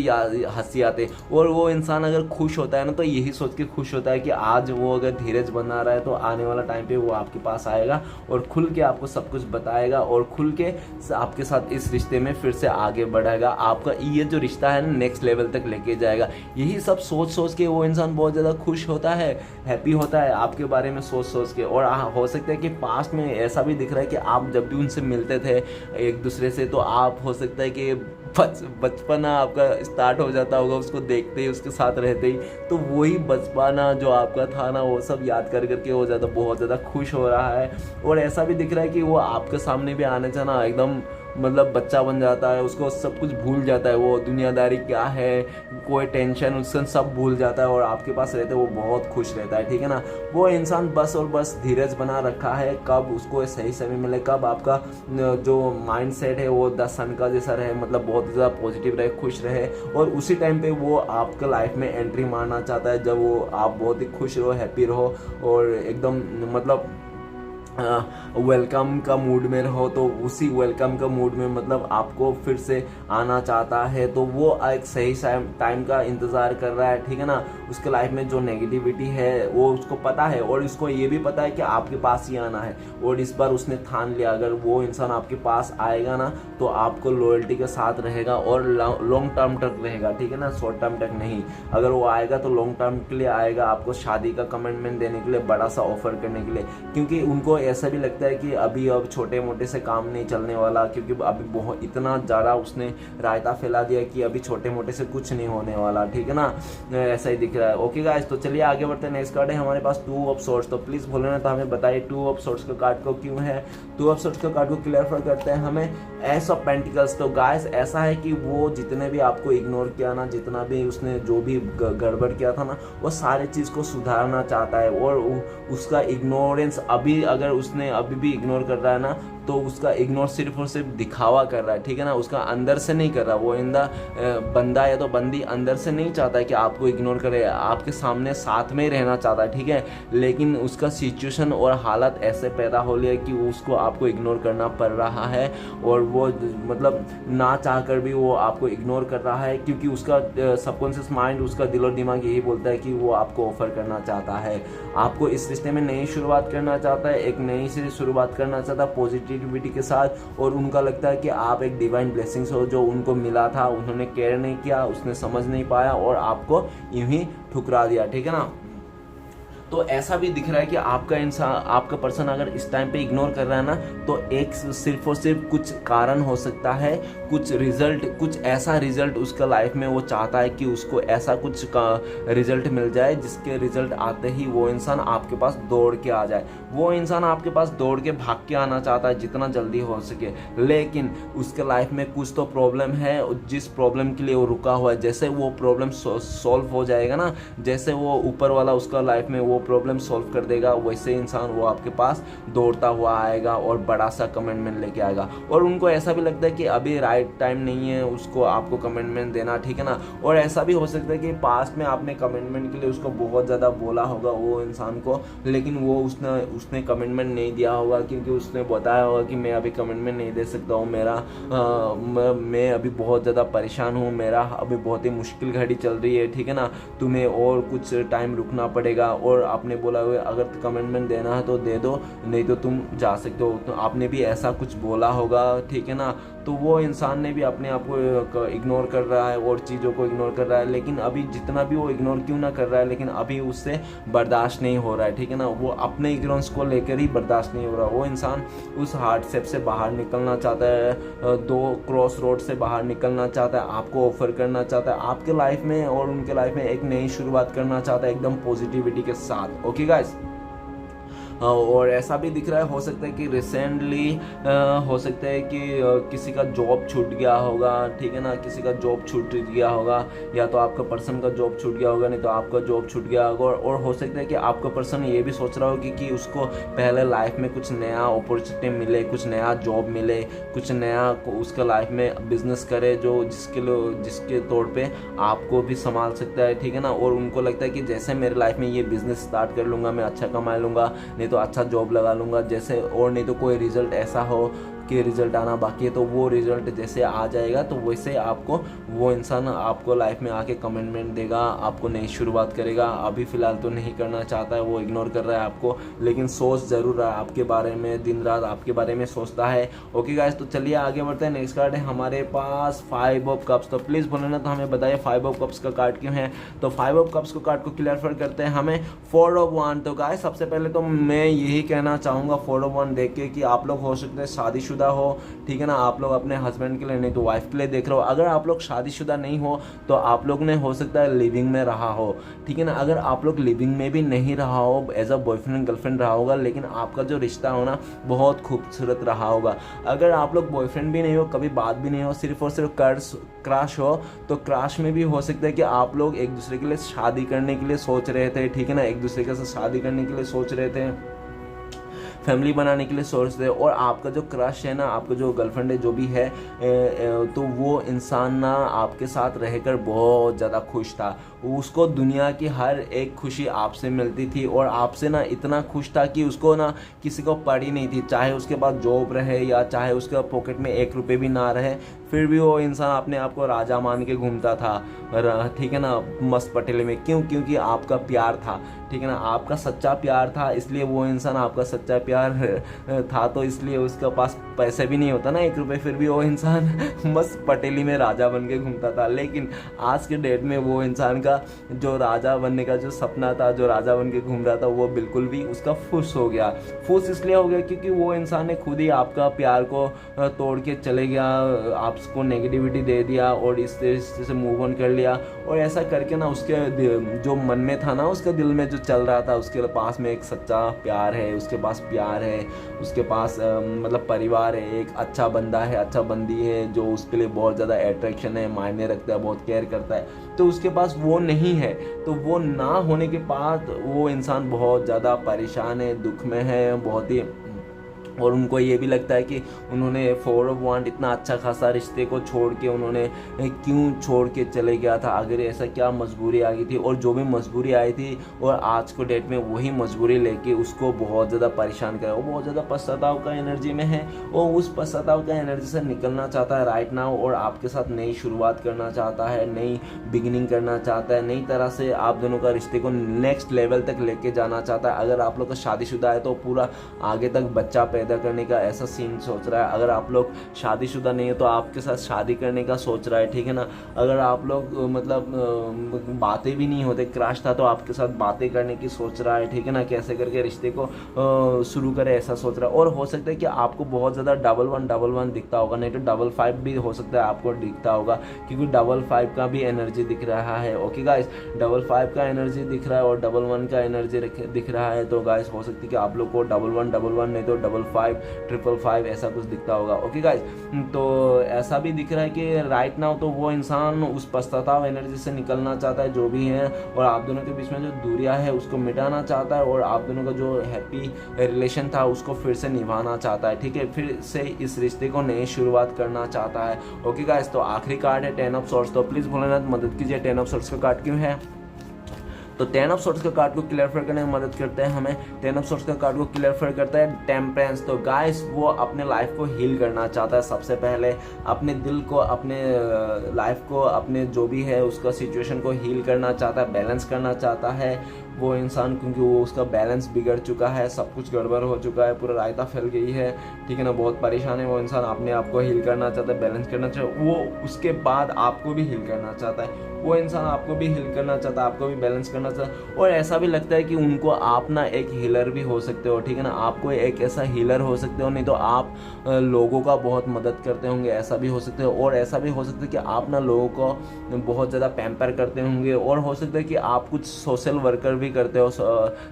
हंसी आते, और वो इंसान अगर खुश होता है ना, तो यही सोच के खुश होता है कि आज वो अगर धीरज बना रहा है तो आने वाला टाइम पे वो आपके पास आएगा और खुल के आपको सब कुछ बताएगा और खुल के आपके साथ इस रिश्ते में फिर से आगे बढ़ाएगा, आपका ये जो रिश्ता है ना नेक्स्ट लेवल तक लेके जाएगा। यही सब सोच सोच के वो इंसान बहुत ज़्यादा खुश होता है, हैप्पी होता है आपके बारे में सोच सोच के। और हो सकता है कि पास्ट में ऐसा भी दिख रहा है कि आप जब भी उनसे मिलते थे एक दूसरे से, तो आप हो सकता है कि बचपना आपका स्टार्ट हो जाता होगा उसको देखते ही, उसके साथ रहते ही, तो वही बचपना जो आपका था ना वो सब याद कर करके वो बहुत ज़्यादा खुश हो रहा है। और ऐसा भी दिख रहा है कि वो आपके सामने भी आने से ना एकदम मतलब बच्चा बन जाता है, उसको सब कुछ भूल जाता है, वो दुनियादारी क्या है, कोई टेंशन उससे सब भूल जाता है और आपके पास रहते वो बहुत खुश रहता है, ठीक है ना। वो इंसान बस और बस धीरज बना रखा है, कब उसको सही समय मिले, कब आपका जो माइंड सेट है वो 10 सन का जैसा रहे, मतलब बहुत ज़्यादा पॉजिटिव रहे, खुश रहे, और उसी टाइम पे वो आपके लाइफ में एंट्री मारना चाहता है जब वो आप बहुत ही खुश रहो, हैप्पी रहो और एकदम मतलब वेलकम का मूड में रहो। तो उसी वेलकम का मूड में मतलब आपको फिर से आना चाहता है, तो वो एक सही टाइम का इंतज़ार कर रहा है, ठीक है ना। उसके लाइफ में जो नेगेटिविटी है वो उसको पता है और उसको ये भी पता है कि आपके पास ही आना है, और इस बार उसने ठान लिया अगर वो इंसान आपके पास आएगा ना तो आपको लॉयल्टी के साथ रहेगा और लॉन्ग टर्म तक रहेगा, ठीक है ना, शॉर्ट टर्म तक नहीं। अगर वो आएगा तो लॉन्ग टर्म के लिए आएगा, आपको शादी का कमिटमेंट देने के लिए, बड़ा सा ऑफर करने के लिए, क्योंकि उनको ऐसा भी लगता है कि अभी अब छोटे मोटे से काम नहीं चलने वाला, क्योंकि अभी बहुत इतना ज़्यादा उसने रायता फैला दिया कि अभी छोटे मोटे से कुछ नहीं होने वाला, ठीक है ना, ऐसा ही दिख रहा है। ओके गाइस, तो चलिए आगे बढ़ते हैं। नेक्स्ट कार्ड है हमारे पास 2 ऑफ सोर्ट्स, तो प्लीज़ बोले ना तो हमें बताइए 2 ऑफ सोर्ट्स का कार्ड को क्यों है। 2 ऑफ सोर्ट्स का कार्ड को क्लियरफाई करते हैं हमें एस ऑफ पेंटिकल्स। तो गाइस ऐसा है कि वो जितने भी आपको इग्नोर किया ना, जितना भी उसने जो भी गड़बड़ किया था ना, वो सारे चीज़ को सुधारना चाहता है, और उसका इग्नोरेंस अभी अगर उसने अभी भी इग्नोर कर रहा है ना, तो उसका इग्नोर सिर्फ और सिर्फ दिखावा कर रहा है, ठीक है ना, उसका अंदर से नहीं कर रहा। वो बंदा या तो बंदी अंदर से नहीं चाहता है कि आपको इग्नोर करे, आपके सामने साथ में ही रहना चाहता है, ठीक है, लेकिन उसका सिचुएशन और हालत ऐसे पैदा हो लिया कि उसको आपको इग्नोर करना पड़ रहा है, और वो मतलब ना चाह कर भी वो आपको इग्नोर कर रहा है, क्योंकि उसका सबकॉन्शियस माइंड, उसका दिल और दिमाग यही बोलता है कि वो आपको ऑफर करना चाहता है, आपको इस रिश्ते में नई शुरुआत करना चाहता है, एक नई से शुरुआत करना चाहता है पॉजिटिविटी के साथ, और उनका लगता है कि आप एक डिवाइन ब्लेसिंग्स हो जो उनको मिला था, उन्होंने केयर नहीं किया, उसने समझ नहीं पाया और आपको यूं ही ठुकरा दिया, ठीक है ना। तो ऐसा भी दिख रहा है कि आपका इंसान, आपका पर्सन अगर इस टाइम पे इग्नोर कर रहा है ना, तो एक सिर्फ और सिर्फ कुछ कारण हो सकता है, कुछ रिजल्ट, कुछ ऐसा रिजल्ट उसका लाइफ में वो चाहता है कि उसको ऐसा कुछ का रिजल्ट मिल जाए जिसके रिजल्ट आते ही वो इंसान आपके पास दौड़ के आ जाए। वो इंसान आपके पास दौड़ के भाग के आना चाहता है जितना जल्दी हो सके, लेकिन उसके लाइफ में कुछ तो प्रॉब्लम है, जिस प्रॉब्लम के लिए वो रुका हुआ है। जैसे वो प्रॉब्लम सॉल्व हो जाएगा ना, जैसे वो ऊपर वाला उसका लाइफ में वो प्रॉब्लम सॉल्व कर देगा, वैसे इंसान वो आपके पास दौड़ता हुआ आएगा और बड़ा सा कमिटमेंट लेके आएगा। और उनको ऐसा भी लगता है कि अभी राइट टाइम नहीं है उसको आपको कमिटमेंट देना, ठीक है ना। और ऐसा भी हो सकता है कि पास्ट में आपने कमिटमेंट के लिए उसको बहुत ज़्यादा बोला होगा वो इंसान को, लेकिन वो उसने कमिटमेंट नहीं दिया होगा, क्योंकि उसने बताया होगा कि मैं अभी कमिटमेंट नहीं दे सकता हूँ, मैं अभी बहुत ज़्यादा परेशान हूँ, मेरा अभी बहुत ही मुश्किल घड़ी चल रही है, ठीक है ना, तुम्हें और कुछ टाइम रुकना पड़ेगा। और आपने बोला हुआ अगर कमिटमेंट देना है तो दे दो, नहीं तो तुम जा सकते हो, तो आपने भी ऐसा कुछ बोला होगा, ठीक है ना। तो वो इंसान ने भी अपने आप को इग्नोर कर रहा है और चीज़ों को इग्नोर कर रहा है, लेकिन अभी जितना भी वो इग्नोर क्यों ना कर रहा है, लेकिन अभी उससे बर्दाश्त नहीं हो रहा है, ठीक है ना, वो अपने इग्नोरेंस को लेकर ही बर्दाश्त नहीं हो रहा। वो इंसान उस हार्डशिप से बाहर निकलना चाहता है, 2 क्रॉस रोड से बाहर निकलना चाहता है, आपको ऑफर करना चाहता है, आपके लाइफ में और उनके लाइफ में एक नई शुरुआत करना चाहता है एकदम पॉजिटिविटी के साथ। ओके गाइस, और ऐसा भी दिख रहा है, हो सकता है कि रिसेंटली हो सकता है कि किसी का जॉब छूट गया होगा, ठीक है ना, किसी का जॉब छूट गया होगा, या तो आपका पर्सन का जॉब छूट गया होगा, नहीं तो आपका जॉब छूट गया होगा। और हो सकता है कि आपका पर्सन ये भी सोच रहा होगा कि उसको पहले लाइफ में कुछ नया अपॉर्चुनिटी मिले, कुछ नया जॉब मिले, कुछ नया उसका लाइफ में बिजनेस करे जो जिसके तौर पे आपको भी संभाल सकता है, ठीक है ना। और उनको लगता है कि जैसे मेरे लाइफ में ये बिजनेस स्टार्ट कर लूँगा, मैं अच्छा कमा लूँगा, नहीं तो अच्छा जॉब लगा लूँगा, जैसे, और नहीं तो कोई रिजल्ट ऐसा हो कि रिजल्ट आना बाकी है, तो वो रिजल्ट जैसे आ जाएगा तो वैसे आपको वो इंसान आपको लाइफ में आके कमिटमेंट देगा, आपको नई शुरुआत करेगा। अभी फ़िलहाल तो नहीं करना चाहता है, वो इग्नोर कर रहा है आपको, लेकिन सोच ज़रूर रहा है आपके बारे में, दिन रात आपके बारे में सोचता है। ओके गाइस, तो चलिए आगे बढ़ते हैं। नेक्स्ट कार्ड है हमारे पास 5 ऑफ कप्स। तो प्लीज़ बोले ना, तो हमें बताइए 5 ऑफ कप्स का कार्ड क्यों है। तो 5 ऑफ कप्स को कार्ड को क्लियर करते हैं हमें 4 ऑफ वन। तो गाइस सबसे पहले तो मैं यही कहना चाहूँगा 4 ऑफ वन देख के कि आप लोग हो सकते हैं शादीशुदा हो, ठीक है ना, आप लोग अपने हस्बैंड के लिए, नहीं तो वाइफ के लिए देख रहे हो। अगर आप लोग शादीशुदा नहीं हो तो आप लोग ने हो सकता है लिविंग में रहा हो, ठीक है ना। अगर आप लोग लिविंग में भी नहीं रहा हो, एज अ बॉयफ्रेंड गर्लफ्रेंड रहा होगा, लेकिन आपका जो रिश्ता हो ना बहुत खूबसूरत रहा होगा। अगर आप लोग बॉयफ्रेंड भी नहीं हो, कभी बात भी नहीं हो, सिर्फ और सिर्फ क्रश हो, तो क्रश में भी हो सकता है कि आप लोग एक दूसरे के लिए शादी करने के लिए सोच रहे थे, ठीक है ना, एक दूसरे के साथ शादी करने के लिए सोच रहे थे, फैमिली बनाने के लिए सोचते हैं। और आपका जो क्रश है ना, आपका जो गर्लफ्रेंड है जो भी है, तो वो इंसान ना आपके साथ रहकर बहुत ज़्यादा खुश था, उसको दुनिया की हर एक खुशी आपसे मिलती थी, और आपसे ना इतना खुश था कि उसको ना किसी को पड़ी नहीं थी, चाहे उसके पास जॉब रहे या चाहे उसके पॉकेट में 1 रुपये भी ना रहे, फिर भी वो इंसान अपने आप को राजा मान के घूमता था, ठीक है ना, मस्त पटेले में। क्योंकि आपका प्यार था, ठीक है ना, आपका सच्चा प्यार था, इसलिए वो इंसान आपका सच्चा प्यार था, तो इसलिए उसके पास पैसे भी नहीं होता ना 1 रुपये, फिर भी वो इंसान मस्त पटेली में राजा बन के घूमता था। लेकिन आज के डेट में वो इंसान का जो राजा बनने का जो सपना था, जो राजा बन के घूम रहा था, वो बिल्कुल भी उसका फुस हो गया। फुस इसलिए हो गया क्योंकि वो इंसान ने खुद ही आपका प्यार को तोड़ के चले गया, आपको नेगेटिविटी दे दिया और इस तरह से मूव ऑन कर लिया। और ऐसा करके ना उसके जो मन में था ना, उसके दिल में जो चल रहा था, उसके पास में एक सच्चा प्यार है, उसके पास प्यार है, उसके पास मतलब परिवार है, एक अच्छा बंदा है, अच्छा बंदी है जो उसके लिए बहुत ज़्यादा अट्रैक्शन है, मायने रखता है, बहुत केयर करता है, तो उसके पास वो नहीं है। तो वो ना होने के बाद वो इंसान बहुत ज़्यादा परेशान है, दुख में है बहुत ही। और उनको ये भी लगता है कि उन्होंने 4 ऑफ वन इतना अच्छा खासा रिश्ते को छोड़ के उन्होंने क्यों छोड़ के चले गया था, अगर ऐसा क्या मजबूरी आ गई थी, और जो भी मजबूरी आई थी और आज को डेट में वही मजबूरी लेके उसको बहुत ज़्यादा परेशान करा। वो बहुत ज़्यादा पश्चाताप का एनर्जी में है, वो उस पश्चाताप का एनर्जी से निकलना चाहता है राइट नाउ, और आपके साथ नई शुरुआत करना चाहता है, नई बिगिनिंग करना चाहता है, नई तरह से आप दोनों का रिश्ते को नेक्स्ट लेवल तक लेके जाना चाहता है। अगर आप लोग का शादीशुदा है तो पूरा आगे तक बच्चा पैदा करने का ऐसा सीन सोच रहा है। अगर आप लोग शादीशुदा नहीं है तो आपके साथ शादी करने का सोच रहा है, ठीक है ना। अगर आप लोग मतलब बातें भी नहीं होते, क्रश था तो आपके साथ बातें करने की सोच रहा है, ठीक है ना, कैसे करके रिश्ते को शुरू करे ऐसा सोच रहा है। और हो सकता है कि आपको बहुत ज़्यादा 1111 दिखता होगा, नहीं तो 55 भी हो सकता है आपको दिखता होगा, क्योंकि 55 का भी एनर्जी दिख रहा है। ओके गाइस, 55 का एनर्जी दिख रहा है और 11 का एनर्जी दिख रहा है, तो गाइस हो सकती है कि आप लोग को 1111 नहीं तो 55 555 ऐसा कुछ दिखता होगा। ओके गाइस, तो ऐसा भी दिख रहा है कि राइट नाउ तो वो इंसान उस पश्चाताप एनर्जी से निकलना चाहता है जो भी है, और आप दोनों के बीच में जो दूरियां है उसको मिटाना चाहता है, और आप दोनों का जो हैप्पी रिलेशन था उसको फिर से निभाना चाहता है, ठीक है, फिर से इस रिश्ते को नई शुरुआत करना चाहता है। ओके गाइस, तो आखिरी कार्ड है 10 ऑफ सोर्ड्स। तो प्लीज़ भोलेनाथ मदद कीजिए, 10 ऑफ सोर्ड्स का कार्ड क्यों है। तो 10 ऑफ सोर्ड्स का कार्ड को क्लियर करने में मदद करते हैं हमें। 10 ऑफ सोर्ड्स का कार्ड को क्लियर करता है टेम्परेंस। तो गाइस वो अपने लाइफ को हील करना चाहता है, सबसे पहले अपने दिल को, अपने लाइफ को, अपने जो भी है उसका सिचुएशन को हील करना चाहता है, बैलेंस करना चाहता है वो इंसान, क्योंकि वो उसका बैलेंस बिगड़ चुका है, सब कुछ गड़बड़ हो चुका है, पूरा रायता फैल गई है, ठीक है ना, बहुत परेशान है वो इंसान, अपने आप को हील करना चाहता है, बैलेंस करना चाहता है, वो उसके बाद आपको भी हील करना चाहता है, वो इंसान आपको भी हील करना चाहता है, आपको भी बैलेंस करना चाहता है। और ऐसा भी लगता है कि उनको आप ना एक हीलर भी हो सकते हो, ठीक है ना, आपको एक ऐसा हीलर हो सकते हो, नहीं तो आप लोगों का बहुत मदद करते होंगे, ऐसा भी हो सकते हो। और ऐसा भी हो सकता है कि आप ना लोगों को बहुत ज़्यादा पैम्पर करते होंगे, और हो सकता है कि आप कुछ सोशल वर्कर भी करते हो,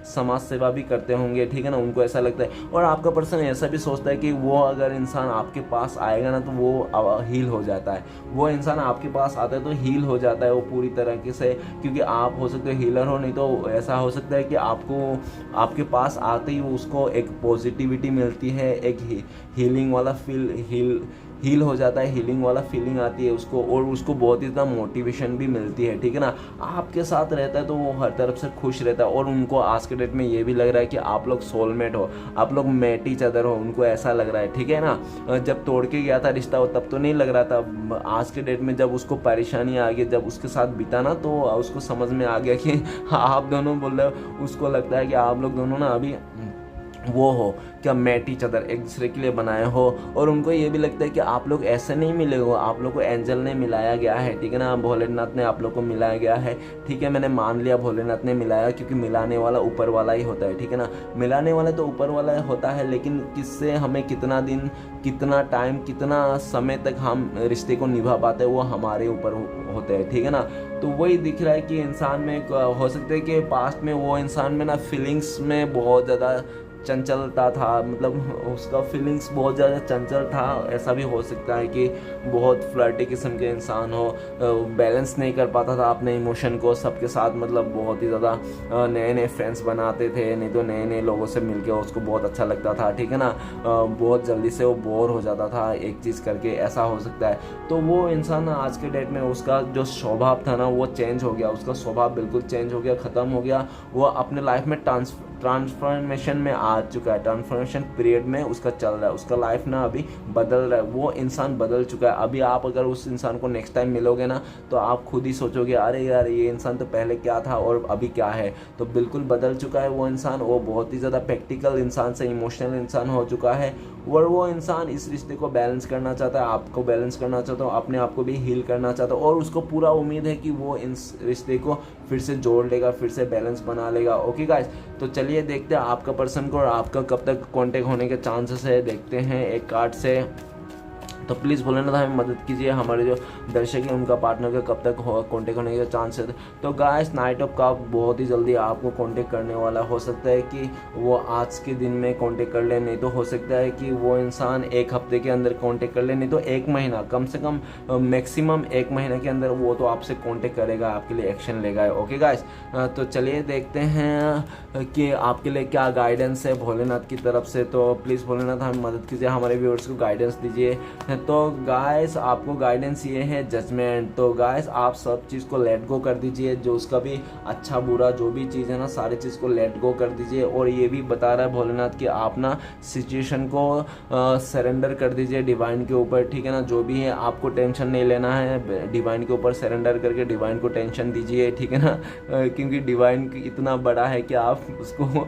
समाज सेवा भी करते होंगे, ठीक है ना, उनको ऐसा लगता है। और आपका पर्सन ऐसा भी सोचता है कि वो अगर इंसान आपके पास आएगा ना तो वो हील हो जाता है, वो इंसान आपके पास आता है तो हील हो जाता है वो पूरी तरीके से, क्योंकि आप हो सकते हो हीलर हो, नहीं तो ऐसा हो सकता है कि आपके पास आते ही उसको एक पॉजिटिविटी मिलती है, एक हीलिंग वाला हील हो जाता है, हीलिंग वाला फीलिंग आती है उसको, और उसको बहुत ही ज़्यादा मोटिवेशन भी मिलती है, ठीक है ना। आपके साथ रहता है तो वो हर तरफ से खुश रहता है, और उनको आज के डेट में ये भी लग रहा है कि आप लोग सोलमेट हो, आप लोग मेट ईच अदर हो, उनको ऐसा लग रहा है, ठीक है ना। जब तोड़ के गया था रिश्ता वो तब तो नहीं लग रहा था, आज के डेट में जब उसको परेशानी आ गई, जब उसके साथ बीता ना तो उसको समझ में आ गया कि आप दोनों बोल रहे हो, उसको लगता है कि आप लोग दोनों ना अभी वो हो क्या, मेट ईच अदर, एक दूसरे के लिए बनाए हो। और उनको ये भी लगता है कि आप लोग ऐसे नहीं मिले हो, आप लोग को एंजल ने मिलाया गया है, ठीक है ना, भोलेनाथ ने आप लोग को मिलाया गया है, ठीक है। मैंने मान लिया भोलेनाथ ने मिलाया, क्योंकि मिलाने वाला ऊपर वाला ही होता है, ठीक है ना, मिलाने वाला तो ऊपर वाला होता है, लेकिन किससे हमें कितना दिन, कितना टाइम, कितना समय तक हम रिश्ते को निभा पाते हैं वो हमारे ऊपर होते हैं, ठीक है ना। तो वही दिख रहा है कि इंसान में हो सकता है कि पास्ट में वो इंसान में ना फीलिंग्स में बहुत ज़्यादा चंचलता था, मतलब उसका फीलिंग्स बहुत ज़्यादा चंचल था। ऐसा भी हो सकता है कि बहुत फ्लर्टी किस्म के इंसान हो, बैलेंस नहीं कर पाता था अपने इमोशन को सबके साथ, मतलब बहुत ही ज़्यादा नए नए फ्रेंड्स बनाते थे, नहीं तो नए नए लोगों से मिलके उसको बहुत अच्छा लगता था, ठीक है ना। बहुत जल्दी से वो बोर हो जाता था एक चीज़ करके, ऐसा हो सकता है। तो वो इंसान आज के डेट में उसका जो स्वभाव था ना वो चेंज हो गया, उसका स्वभाव बिल्कुल चेंज हो गया, ख़त्म हो गया। वो अपने लाइफ में ट्रांसफॉर्मेशन में आ चुका है, ट्रांसफॉर्मेशन पीरियड में उसका चल रहा है, उसका लाइफ ना अभी बदल रहा है, वो इंसान बदल चुका है। अभी आप अगर उस इंसान को नेक्स्ट टाइम मिलोगे ना तो आप खुद ही सोचोगे अरे यार ये इंसान तो पहले क्या था और अभी क्या है। तो बिल्कुल बदल चुका है वो इंसान, वो बहुत ही ज़्यादा प्रैक्टिकल इंसान से इमोशनल इंसान हो चुका है। और वो इंसान इस रिश्ते को बैलेंस करना चाहता है, आपको बैलेंस करना चाहता है, अपने आप को भी हील करना चाहता है, और उसको पूरा उम्मीद है कि वो इस रिश्ते को फिर से जोड़ लेगा, फिर से बैलेंस बना लेगा। ओके गाइस, तो चलिए देखते हैं आपका पर्सन को और आपका कब तक कांटेक्ट होने के चांसेस है, देखते हैं एक कार्ड से। तो प्लीज़ भोलेनाथ हमें मदद कीजिए, हमारे जो दर्शक हैं उनका पार्टनर का कब तक कांटेक्ट होने के चांसेस है। तो गाइस नाइट ऑफ कप बहुत ही जल्दी आपको कांटेक्ट करने वाला, हो सकता है कि वो आज के दिन में कांटेक्ट कर ले, नहीं तो हो सकता है कि वो इंसान एक हफ्ते के अंदर कांटेक्ट कर ले, नहीं तो एक महीना, कम से कम मैक्सिमम एक महीने के अंदर वो तो आपसे कांटेक्ट करेगा, आपके लिए एक्शन लेगा। ओके गाइस, तो चलिए देखते हैं कि आपके लिए क्या गाइडेंस है भोलेनाथ की तरफ से। तो प्लीज़ भोलेनाथ हमें मदद कीजिए, हमारे व्यूअर्स को गाइडेंस दीजिए। तो गाइस आपको गाइडेंस ये है जजमेंट। तो गाइस आप सब चीज़ को लेट गो कर दीजिए, जो उसका भी अच्छा बुरा जो भी चीज़ है ना सारी चीज़ को लेट गो कर दीजिए। और ये भी बता रहा है भोलेनाथ कि आप ना सिचुएशन को सरेंडर कर दीजिए डिवाइन के ऊपर, ठीक है ना। जो भी है आपको टेंशन नहीं लेना है, डिवाइन के ऊपर सरेंडर करके डिवाइन को टेंशन दीजिए, ठीक है ना, क्योंकि डिवाइन इतना बड़ा है कि आप उसको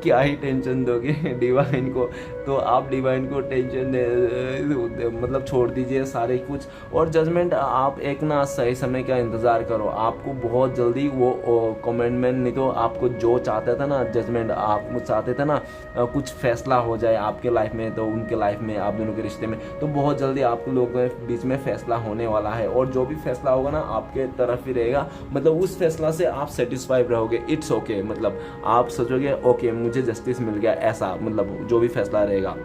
क्या ही टेंशन दोगे डिवाइन को। तो आप डिवाइन को टेंशन मतलब छोड़ दीजिए सारे कुछ। और जजमेंट आप एक ना सही समय का इंतज़ार करो, आपको बहुत जल्दी वो कमेंटमेंट, नहीं तो आपको जो चाहते थे ना जजमेंट, आप चाहते थे ना कुछ फैसला हो जाए आपके लाइफ में, तो उनके लाइफ में, आप दोनों के रिश्ते में, तो बहुत जल्दी आप लोगों के बीच में फैसला होने वाला है। और जो भी फैसला होगा ना आपके तरफ ही रहेगा, मतलब उस फैसला से आप सेटिस्फाइड रहोगे, इट्स ओके, मतलब आप सोचोगे ओके मुझे जस्टिस मिल गया, ऐसा मतलब जो भी फैसला रहेगा।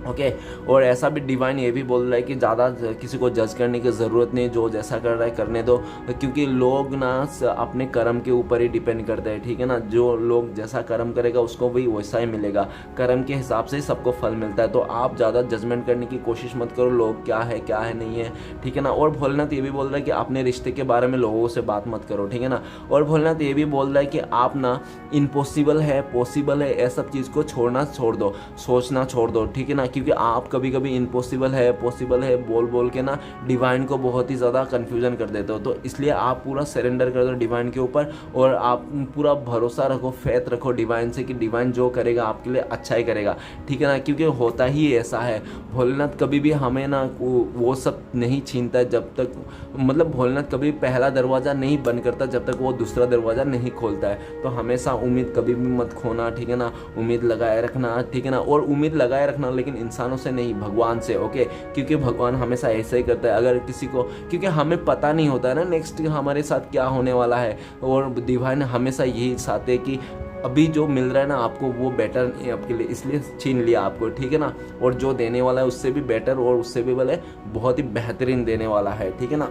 ओके और ऐसा भी डिवाइन ये भी बोल रहा है कि ज़्यादा किसी को जज करने की ज़रूरत नहीं, जो जैसा कर रहा है करने दो, क्योंकि लोग ना अपने कर्म के ऊपर ही डिपेंड करते हैं, ठीक है ना। जो लोग जैसा कर्म करेगा उसको भी वैसा ही मिलेगा, कर्म के हिसाब से ही सबको फल मिलता है। तो आप ज़्यादा जजमेंट करने की कोशिश मत करो, लोग क्या है नहीं है, ठीक है ना। और भोलेनाथ ये भी बोल रहा है कि अपने रिश्ते के बारे में लोगों से बात मत करो, ठीक है ना। और भोलेनाथ ये भी बोल रहा है कि आप ना इम्पॉसिबल है पॉसिबल है ये सब चीज़ को छोड़ना छोड़ दो, सोचना छोड़ दो, ठीक है ना। क्योंकि आप कभी कभी इम्पॉसिबल है पॉसिबल है बोल बोल के ना डिवाइन को बहुत ही ज़्यादा कन्फ्यूजन कर देते हो। तो इसलिए आप पूरा सरेंडर कर दो डिवाइन के ऊपर, और आप पूरा भरोसा रखो, फेथ रखो डिवाइन से कि डिवाइन जो करेगा आपके लिए अच्छा ही करेगा, ठीक है ना। क्योंकि होता ही ऐसा है, भोलेनाथ कभी भी हमें ना वो सब नहीं छीनता है जब तक, मतलब भोलेनाथ कभी पहला दरवाज़ा नहीं बंद करता जब तक वो दूसरा दरवाज़ा नहीं खोलता है। तो हमेशा उम्मीद कभी भी मत खोना, ठीक है ना, उम्मीद लगाए रखना, ठीक है ना। और उम्मीद लगाए रखना, लेकिन लेकिन इंसानों से नहीं, भगवान से। ओके, क्योंकि भगवान हमेशा ऐसा ही करता है। अगर किसी को, क्योंकि हमें पता नहीं होता है ना नेक्स्ट हमारे साथ क्या होने वाला है, और डिवाइन हमेशा यही चाहते हैं कि अभी जो मिल रहा है ना आपको वो बेटर नहीं है आपके लिए, इसलिए छीन लिया आपको, ठीक है ना। और जो देने वाला है उससे भी बेटर और उससे भी भले बहुत ही बेहतरीन देने वाला है, ठीक है ना।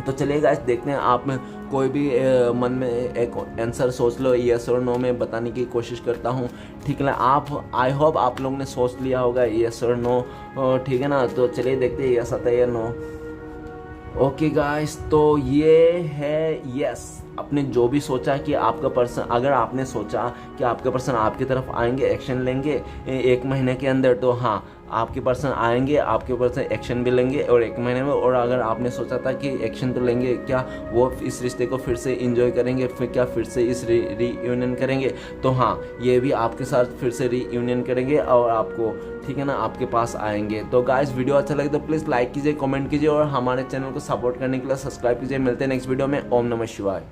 तो चलिए गाइस देखते हैं, आप में कोई भी मन में एक आंसर सोच लो, यस और नो में बताने की कोशिश करता हूँ, ठीक है ना। आप आई होप आप लोग ने सोच लिया होगा यस और नो, ठीक है ना। तो चलिए देखते हैं यस आता है या नो। ओके गाइस, तो ये है यस। आपने जो भी सोचा कि आपका पर्सन, अगर आपने सोचा कि आपके पर्सन आपकी तरफ आएंगे, एक्शन लेंगे 1 महीने के अंदर, तो हाँ आपके पर्सन आएंगे, आपके पर्सन एक्शन भी लेंगे और 1 महीने में। और अगर आपने सोचा था कि एक्शन तो लेंगे, क्या वो इस रिश्ते को फिर से इंजॉय करेंगे, फिर क्या फिर से इस रीयूनियन करेंगे, तो हाँ ये भी आपके साथ फिर से रीयूनियन करेंगे और आपको, ठीक है ना, आपके पास आएंगे। तो गाइस वीडियो अच्छा लगे तो प्लीज़ लाइक कीजिए, कमेंट कीजिए और हमारे चैनल को सपोर्ट करने के लिए सब्सक्राइब कीजिए। मिलते हैं नेक्स्ट वीडियो में। ओम नमः शिवाय।